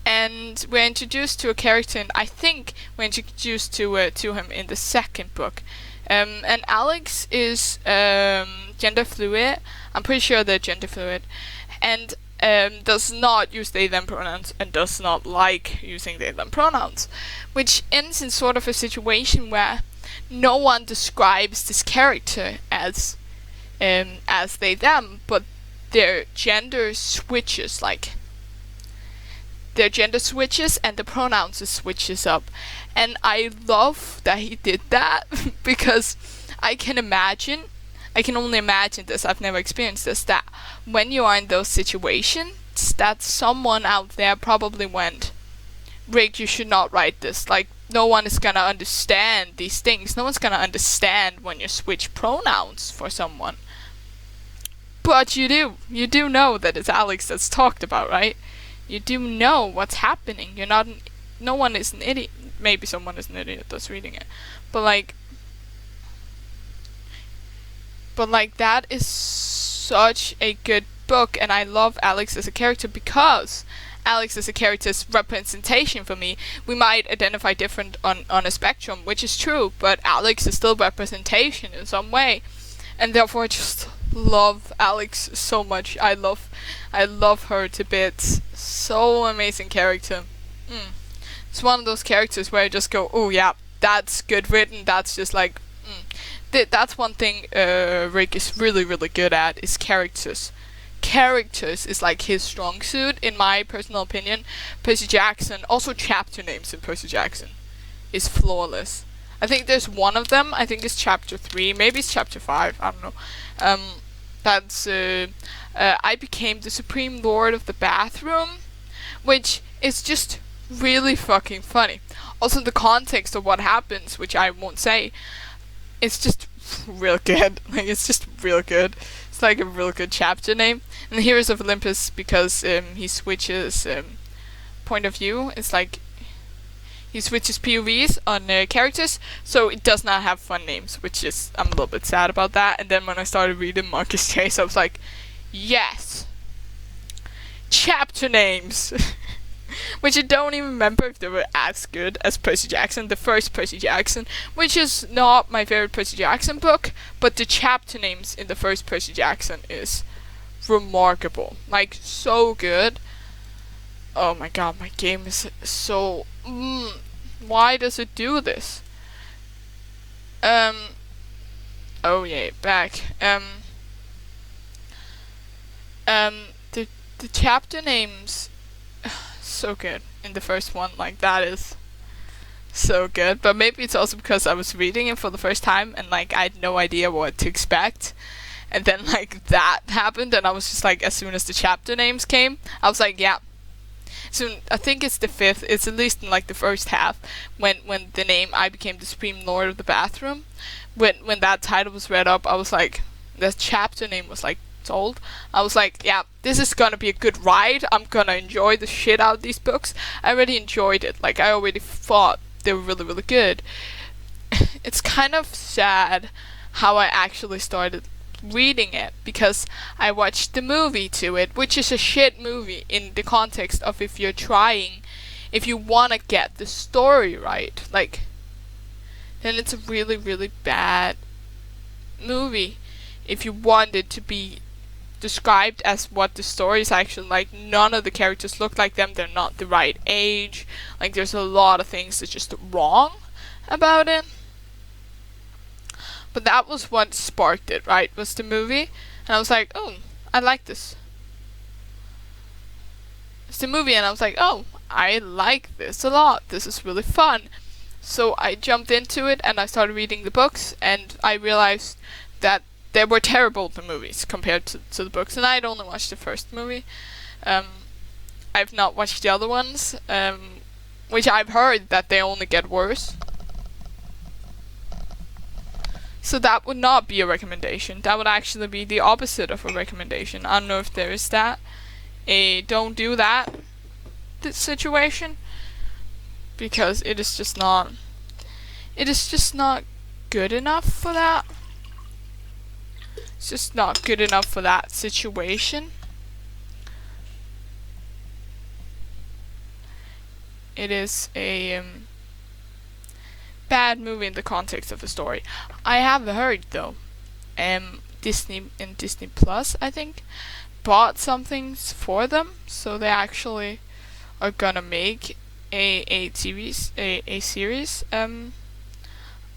And we're introduced to a character, and I think we're introduced to him in the second book. And Alex is gender fluid. I'm pretty sure they're gender fluid, and does not use they them pronouns and does not like using they them pronouns, which ends in sort of a situation where no one describes this character as they them, but their gender switches, like their gender switches and the pronouns switches up. And I love that he did that because I can only imagine this, I've never experienced this, that when you are in those situations, that someone out there probably went, Rick, you should not write this. Like, no one is gonna understand these things. No one's gonna understand when you switch pronouns for someone. But you do. You do know that it's Alex that's talked about, right? You do know what's happening. No one is an idiot. Maybe someone is an idiot that's reading it. But like that is such a good book, and I love Alex as a character because Alex as a character's representation for me. We might identify different on a spectrum, which is true, but Alex is still representation in some way. And therefore I just love Alex so much. I love her to bits. So amazing character. It's one of those characters where I just go, oh yeah, that's good written. That's just like, that's one thing Rick is really, really good at, is characters. Characters is like his strong suit, in my personal opinion. Percy Jackson, also chapter names in Percy Jackson, is flawless. I think there's one of them, I think it's chapter 3, maybe it's chapter 5, I don't know. That's, I became the Supreme Lord of the Bathroom, which is just really fucking funny. Also, the context of what happens, which I won't say, it's just real good. Like, it's just real good. It's like a real good chapter name. And the Heroes of Olympus, because he switches point of view. It's like he switches POVs on characters, so it does not have fun names, which is, I'm a little bit sad about that. And then when I started reading Marcus Chase, I was like, yes, chapter names. Which I don't even remember if they were as good as Percy Jackson, the first Percy Jackson, which is not my favorite Percy Jackson book, but the chapter names in the first Percy Jackson is remarkable. Like, so good. Oh my god, my game is so... why does it do this? Oh yeah, back. The chapter names... so good in the first one. Like, that is so good. But maybe it's also because I was reading it for the first time and like I had no idea what to expect, and then like that happened and I was just like, as soon as the chapter names came, I was like, yeah. So I think it's the fifth, it's at least in like the first half, when the name I Became the Supreme Lord of the Bathroom, when that title was read up, I was like, the chapter name was like told, I was like, yeah, this is gonna be a good ride. I'm gonna enjoy the shit out of these books. I already enjoyed it. Like, I already thought they were really, really good. It's kind of sad how I actually started reading it, because I watched the movie to it, which is a shit movie in the context of if you wanna get the story right, like, then it's a really, really bad movie. If you want it to be described as what the story is actually like, none of the characters look like them, they're not the right age, like there's a lot of things that's just wrong about it. But that was what sparked it, right, was the movie, and I was like, oh, I like this. It's the movie, and I was like, oh, I like this a lot, this is really fun. So I jumped into it and I started reading the books, and I realized that they were terrible, the movies, compared to the books. And I'd only watched the first movie. I've not watched the other ones, which I've heard that they only get worse. So that would not be a recommendation. That would actually be the opposite of a recommendation. I don't know if there is that. Don't do that situation. Because it is just not good enough for that. It's just not good enough for that situation. It is a bad movie in the context of the story. I have heard though, Disney and Disney Plus, I think, bought some things for them, so they actually are gonna make a series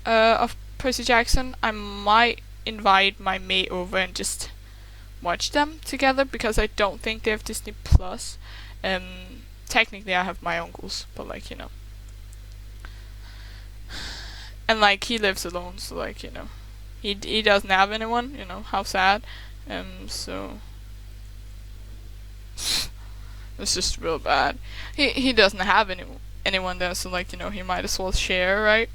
of Percy Jackson. I might invite my mate over and just watch them together, because I don't think they have Disney Plus. Technically I have my uncles, but like, you know, and like he lives alone, so like, you know, he doesn't have anyone, you know, how sad. So it's just real bad. He doesn't have anyone there, so like, you know, he might as well share, right?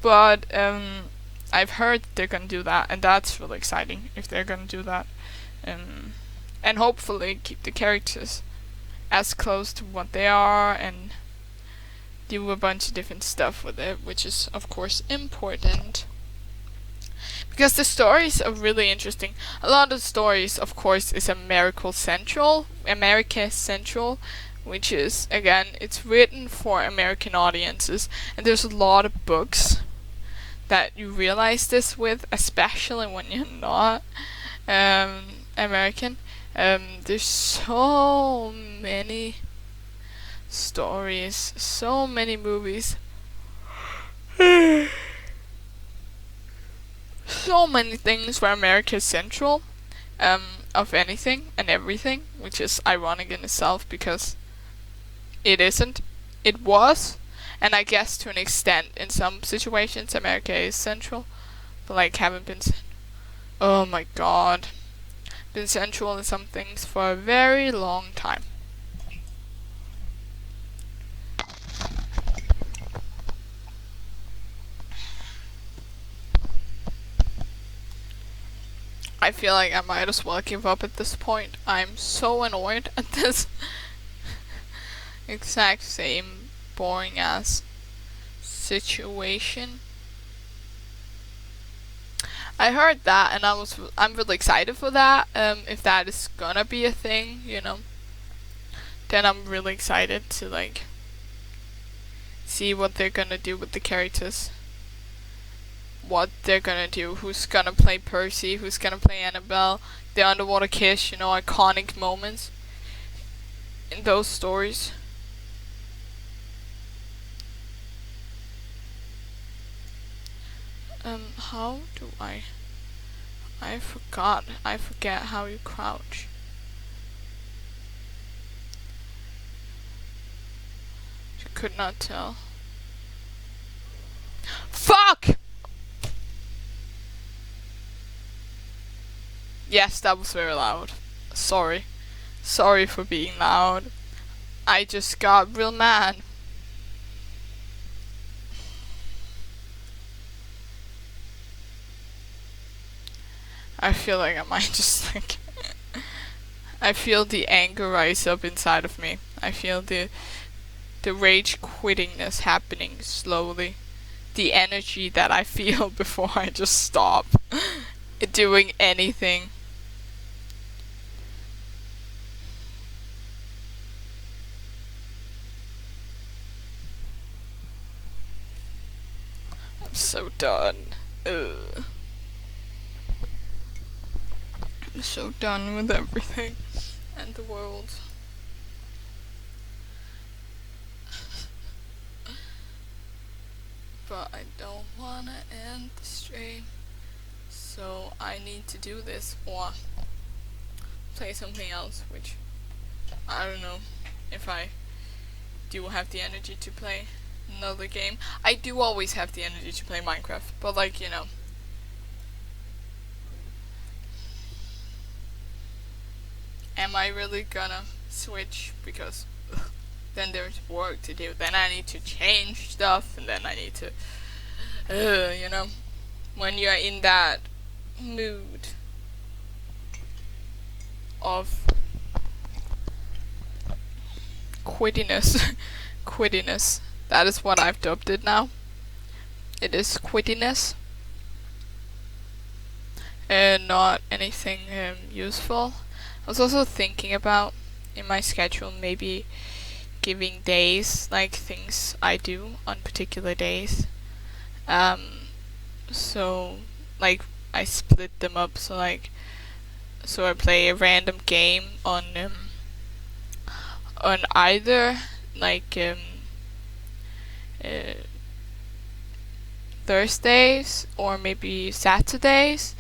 But I've heard they're gonna do that, and that's really exciting if they're gonna do that, and hopefully keep the characters as close to what they are, and do a bunch of different stuff with it, which is of course important. Because the stories are really interesting. A lot of the stories, of course, is America Central, which is, again, it's written for American audiences, and there's a lot of books that you realize this with, especially when you're not American. There's so many stories, so many movies, so many things where America is central, of anything and everything, which is ironic in itself, because it isn't. It was, and I guess to an extent in some situations America is central, but like haven't been oh my god, been central in some things for a very long time. I feel like I might as well give up at this point. I'm so annoyed at this exact same boring ass situation. I heard that and I'm really excited for that. If that is gonna be a thing, you know, then I'm really excited to like see what they're gonna do with the characters. What they're gonna do, who's gonna play Percy, who's gonna play Annabelle, the underwater kiss, you know, iconic moments in those stories. How do I forget how you crouch. You could not tell. Fuck! Yes, that was very loud. Sorry. Sorry for being loud. I just got real mad. I feel like I might just like I feel the anger rise up inside of me. I feel the rage quittingness happening slowly. The energy that I feel before I just stop doing anything. I'm so done. Ugh. I'm so done with everything and the world. But I don't wanna end the stream, so I need to do this or play something else, which I don't know if I do have the energy to play another game. I do always have the energy to play Minecraft, but like, you know, am I really gonna switch? Because then there's work to do. Then I need to change stuff, and then I need to, you know, when you're in that mood of quittiness, quittiness. That is what I've dubbed it now. It is quittiness, and not anything useful. I was also thinking about in my schedule maybe giving days, like things I do on particular days. So like I split them up. So like, so I play a random game on either like Thursdays or maybe Saturdays,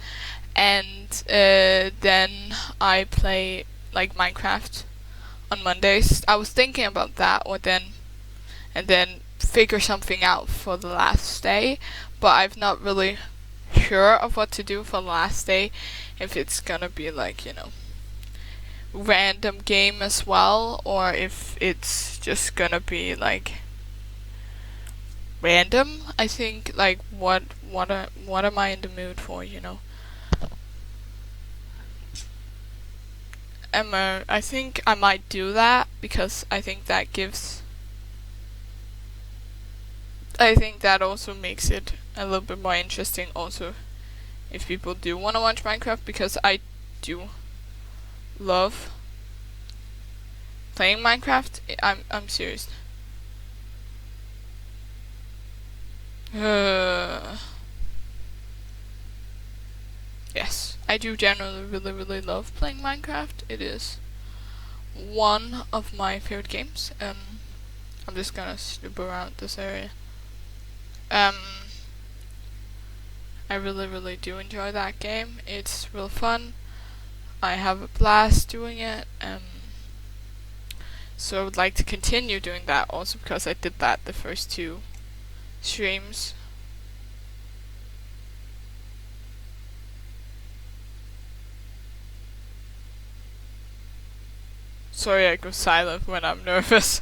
and then I play like Minecraft on Mondays. I was thinking about that, or then figure something out for the last day, but I've not really sure of what to do for the last day. If it's gonna be like, you know, random game as well, or if it's just gonna be like random. I think like what am I in the mood for, you know? I think I might do that because I think that gives. I think that also makes it a little bit more interesting. Also, if people do want to watch Minecraft, because I do love playing Minecraft. I'm serious. Yes, I do generally really love playing Minecraft. It is one of my favorite games. I'm just gonna snoop around this area. I really do enjoy that game. It's real fun. I have a blast doing it. So I would like to continue doing that also because I did that the first 2 streams. Sorry, I go silent when I'm nervous.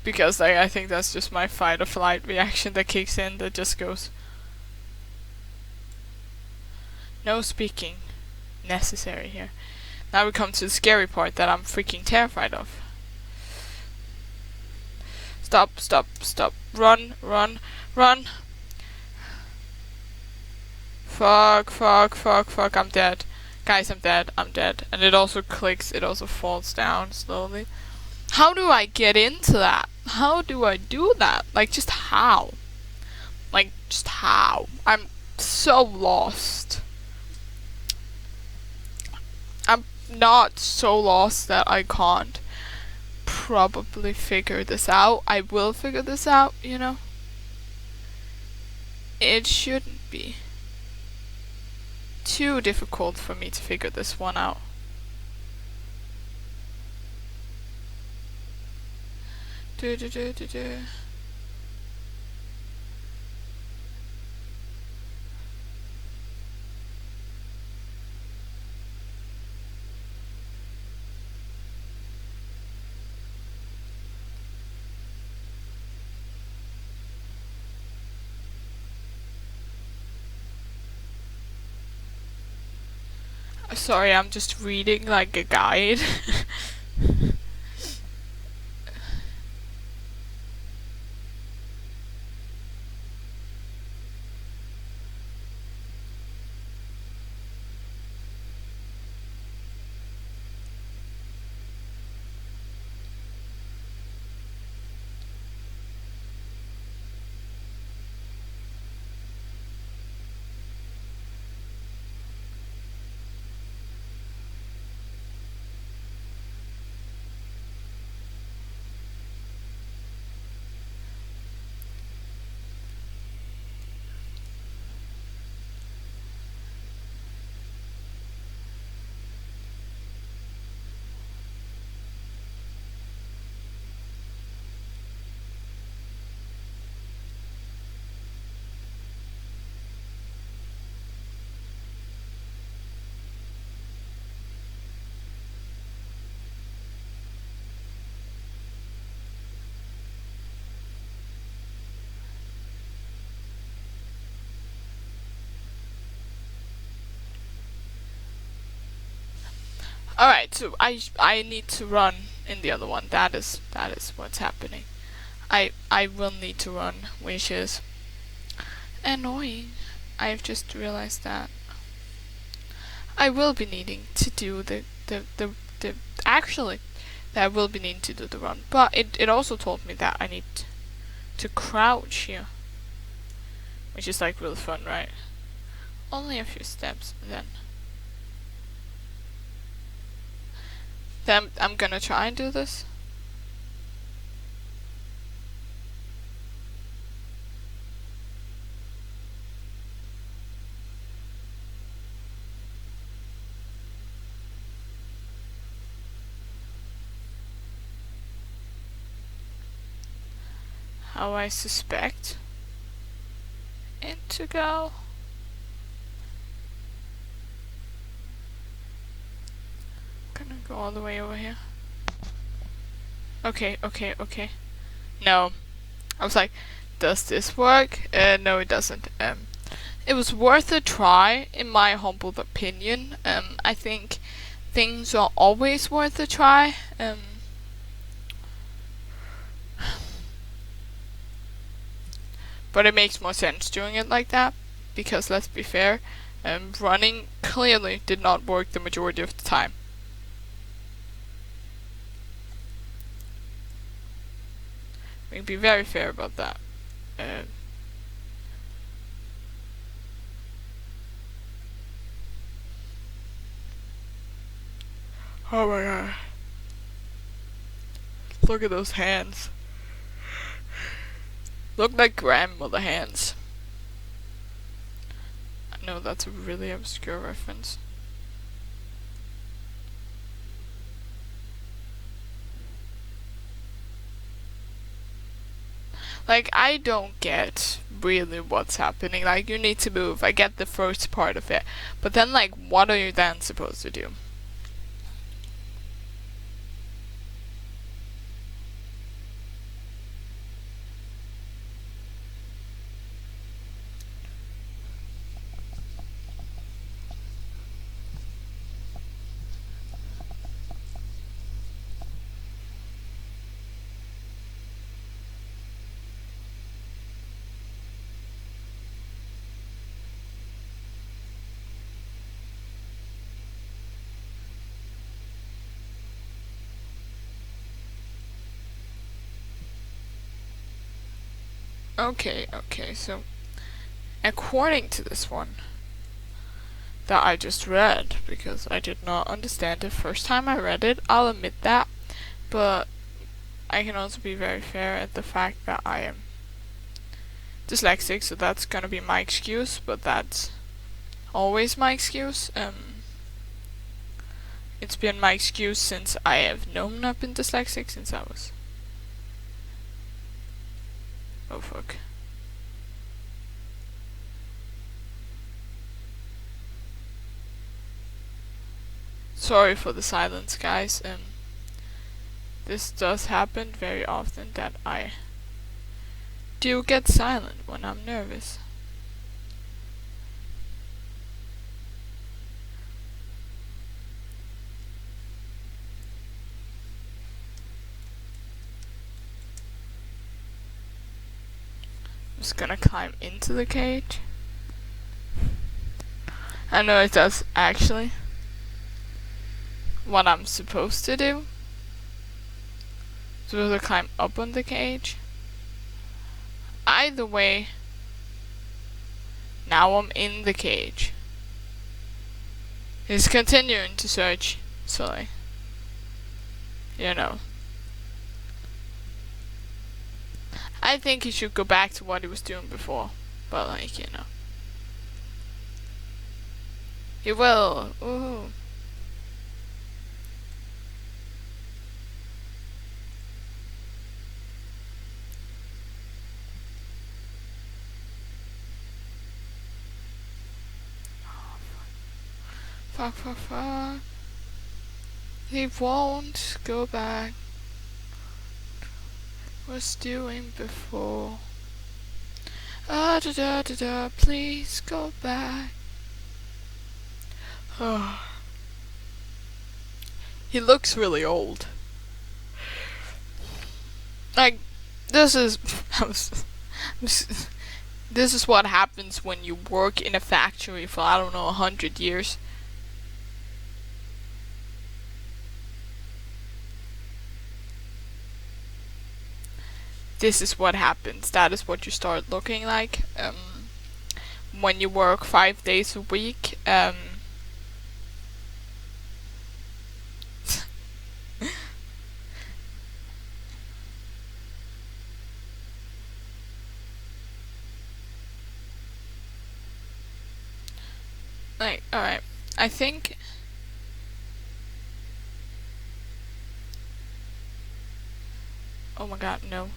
Because I think that's just my fight or flight reaction that kicks in, that just goes. No speaking. necessary here. Now we come to the scary part that I'm freaking terrified of. Stop, stop, stop. Run, run, run. Fuck, fuck, fuck, fuck. I'm dead. Guys, I'm dead. I'm dead. And it also clicks. It also falls down slowly. How do I get into that? How do I do that? Like, just how? Like, just how? I'm so lost. I'm not so lost that I can't probably figure this out. I will figure this out, you know? It shouldn't be too difficult for me to figure this one out. Do do do do do. Sorry, I'm just reading like a guide. Alright, so I need to run in the other one. That is what's happening. I will need to run, which is annoying. I've just realized that. I will be needing to do the actually that I will be needing to do the run. But it also told me that I need to crouch here. Which is like really fun, right? Only a few steps then. Then I'm gonna try and do this. How I suspect it to go. Gonna go all the way over here. Okay, okay, okay. No. I was like, does this work? No, it doesn't. It was worth a try, in my humble opinion. I think things are always worth a try. But it makes more sense doing it like that, because let's be fair, running clearly did not work the majority of the time. We can be very fair about that. Oh my god. Look at those hands. Look like grandmother hands. I know that's a really obscure reference. Like, I don't get really what's happening. Like, you need to move. I get the first part of it. But then, like, what are you then supposed to do? Okay, so according to this one that I just read, because I did not understand it first time I read it, I'll admit that, but I can also be very fair at the fact that I am dyslexic, so that's gonna be my excuse, but that's always my excuse. It's been my excuse since I have known I've been dyslexic, since I was... Oh fuck. Sorry for the silence, guys. This does happen very often that I do get silent when I'm nervous. I'm just gonna climb into the cage. I know it does actually what I'm supposed to do. Supposed to climb up on the cage. Either way, now I'm in the cage. He's continuing to search, so like, you know. I think he should go back to what he was doing before, but like, you know. He will. Ooh. Fuck. He won't go back. Was doing before. Please go back. He looks really old. Like, this is this is what happens when you work in a factory for, I don't know, 100 years. This is what happens. That is what you start looking like when you work 5 days a week. Like, alright, I think oh my god, no.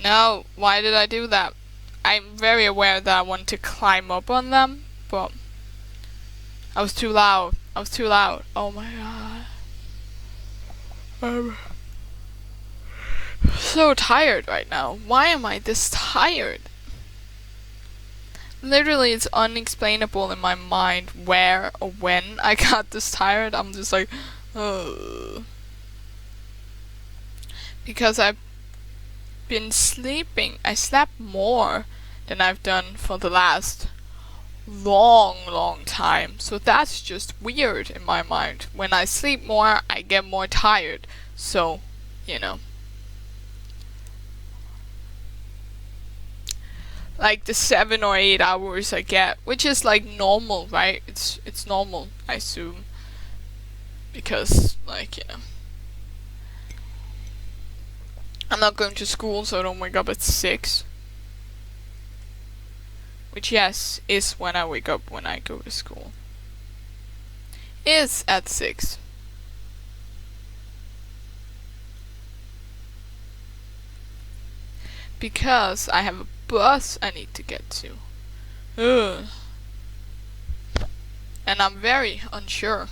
No, why did I do that? I'm very aware that I want to climb up on them, but I was too loud. Oh my god. I'm so tired right now. Why am I this tired? Literally, it's unexplainable in my mind where or when I got this tired. I'm just like, ugh. Because I've been sleeping. I slept more than I've done for the last long time. So that's just weird in my mind. When I sleep more, I get more tired. So, you know. Like the 7 or 8 hours I get, which is like normal, right? It's normal, I assume. Because, like, you know, I'm not going to school, so I don't wake up at 6. Which, yes, is when I wake up when I go to school. Is at 6. Because I have a bus I need to get to. Ugh. And I'm very unsure.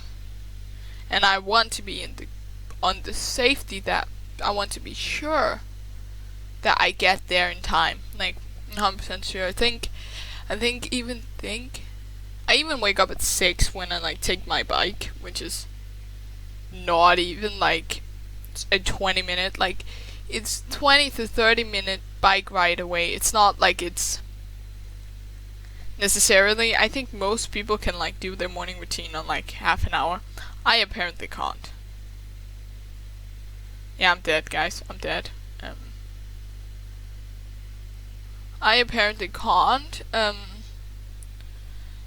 And I want to be on the safety that I want to be sure that I get there in time. Like 100% sure. I even wake up at 6 when I like take my bike, which is not even like a 20-minute, like it's 20 to 30-minute bike ride away. It's not like it's necessarily, I think most people can like do their morning routine on like half an hour. I apparently can't. Yeah, I'm dead, guys. I'm dead. I apparently can't.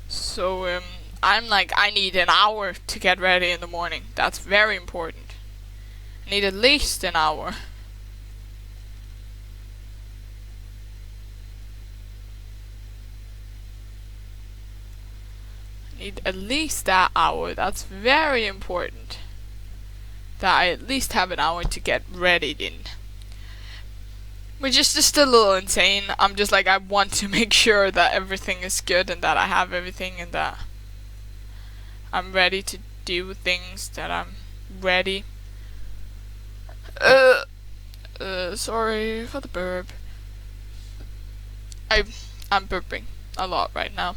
So I'm like, I need an hour to get ready in the morning. That's very important. I need at least an hour. I need at least that hour. That's very important. That I at least have an hour to get ready in. Which is just a little insane. I'm just like, I want to make sure that everything is good and that I have everything and that I'm ready to do things, that I'm ready. Sorry for the burp. I'm burping a lot right now.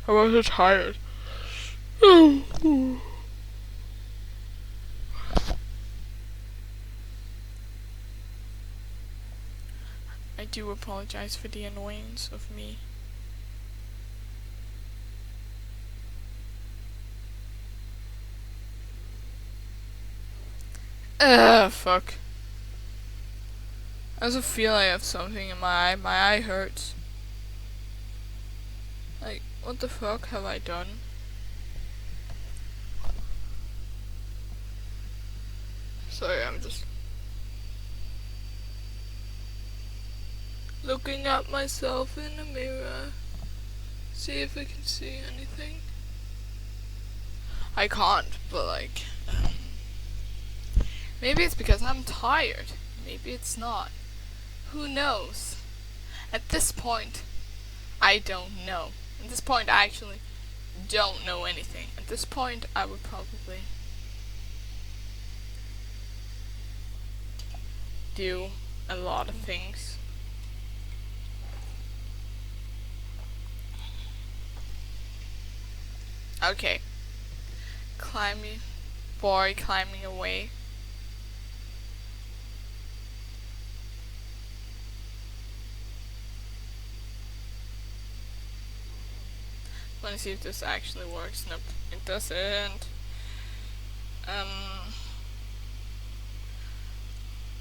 I'm also tired. I do apologize for the annoyance of me. Fuck. I also feel I have something in my eye. My eye hurts. Like, what the fuck have I done? Sorry, I'm just looking at myself in the mirror. See if I can see anything. I can't, but like, maybe it's because I'm tired. Maybe it's not. Who knows? At this point, I don't know. At this point, I actually don't know anything. At this point, I would probably do a lot of things. Okay. Climbing away. Let's see if this actually works. Nope, it doesn't.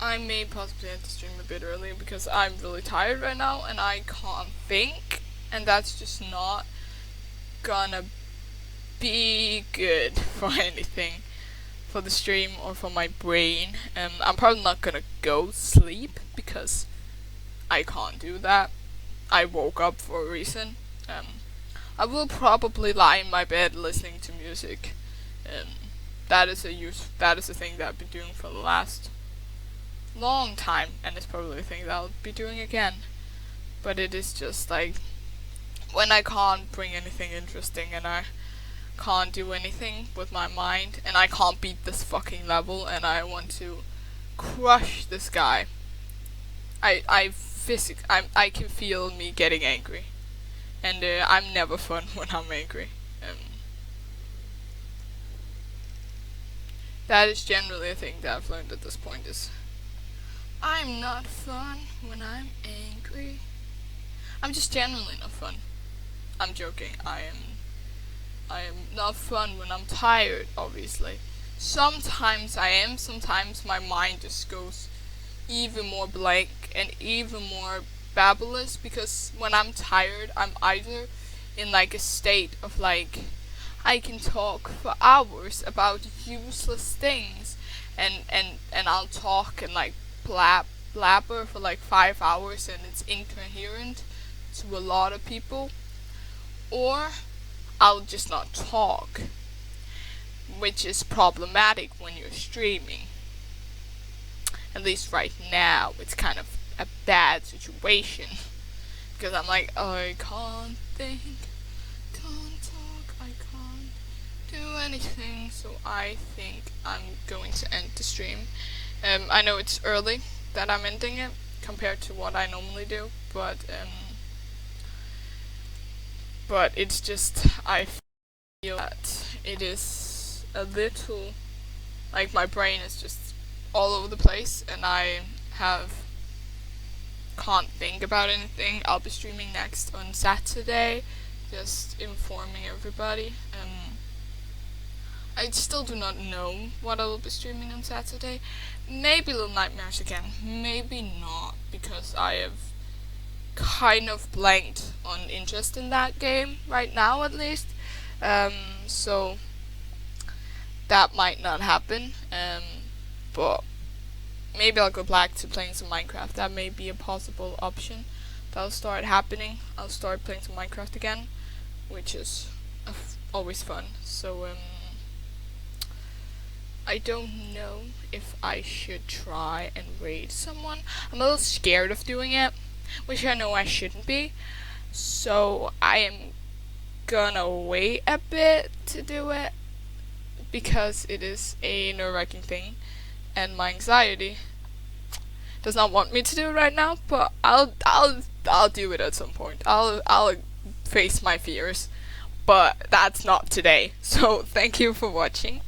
I may possibly have to stream a bit earlier because I'm really tired right now and I can't think, and that's just not gonna be good for anything, for the stream or for my brain. I'm probably not gonna go sleep because I can't do that. I woke up for a reason. I will probably lie in my bed listening to music. That is a thing that I've been doing for the last long time, and it's probably a thing that I'll be doing again. But it is just like, when I can't bring anything interesting and I can't do anything with my mind and I can't beat this fucking level and I want to crush this guy, I can feel me getting angry. And I'm never fun when I'm angry. That is generally a thing that I've learned at this point, is I'm not fun when I'm angry. I'm just generally not fun. I'm joking. I am not fun when I'm tired, obviously. Sometimes I am, sometimes my mind just goes even more blank and even more babbleless, because when I'm tired, I'm either in like a state of like, I can talk for hours about useless things, and I'll talk and like blabber for like 5 hours and it's incoherent to a lot of people, or I'll just not talk, which is problematic when you're streaming. At least right now, it's kind of a bad situation, because I'm like, I can't think, can't talk, I can't do anything, so I think I'm going to end the stream. I know it's early that I'm ending it compared to what I normally do, but it's just, I feel that it is a little, like, my brain is just all over the place and I can't think about anything. I'll be streaming next on Saturday, just informing everybody. I still do not know what I will be streaming on Saturday. Maybe Little Nightmares again, maybe not, because I have kind of blanked on interest in that game right now, at least. So that might not happen. But maybe I'll go back to playing some Minecraft. That may be a possible option. That'll start happening. I'll start playing some Minecraft again, which is always fun. So I don't know if I should try and raid someone. I'm a little scared of doing it, which I know I shouldn't be. So I am gonna wait a bit to do it because it is a nerve-wracking thing, and my anxiety does not want me to do it right now. But I'll do it at some point. I'll face my fears, but that's not today. So thank you for watching.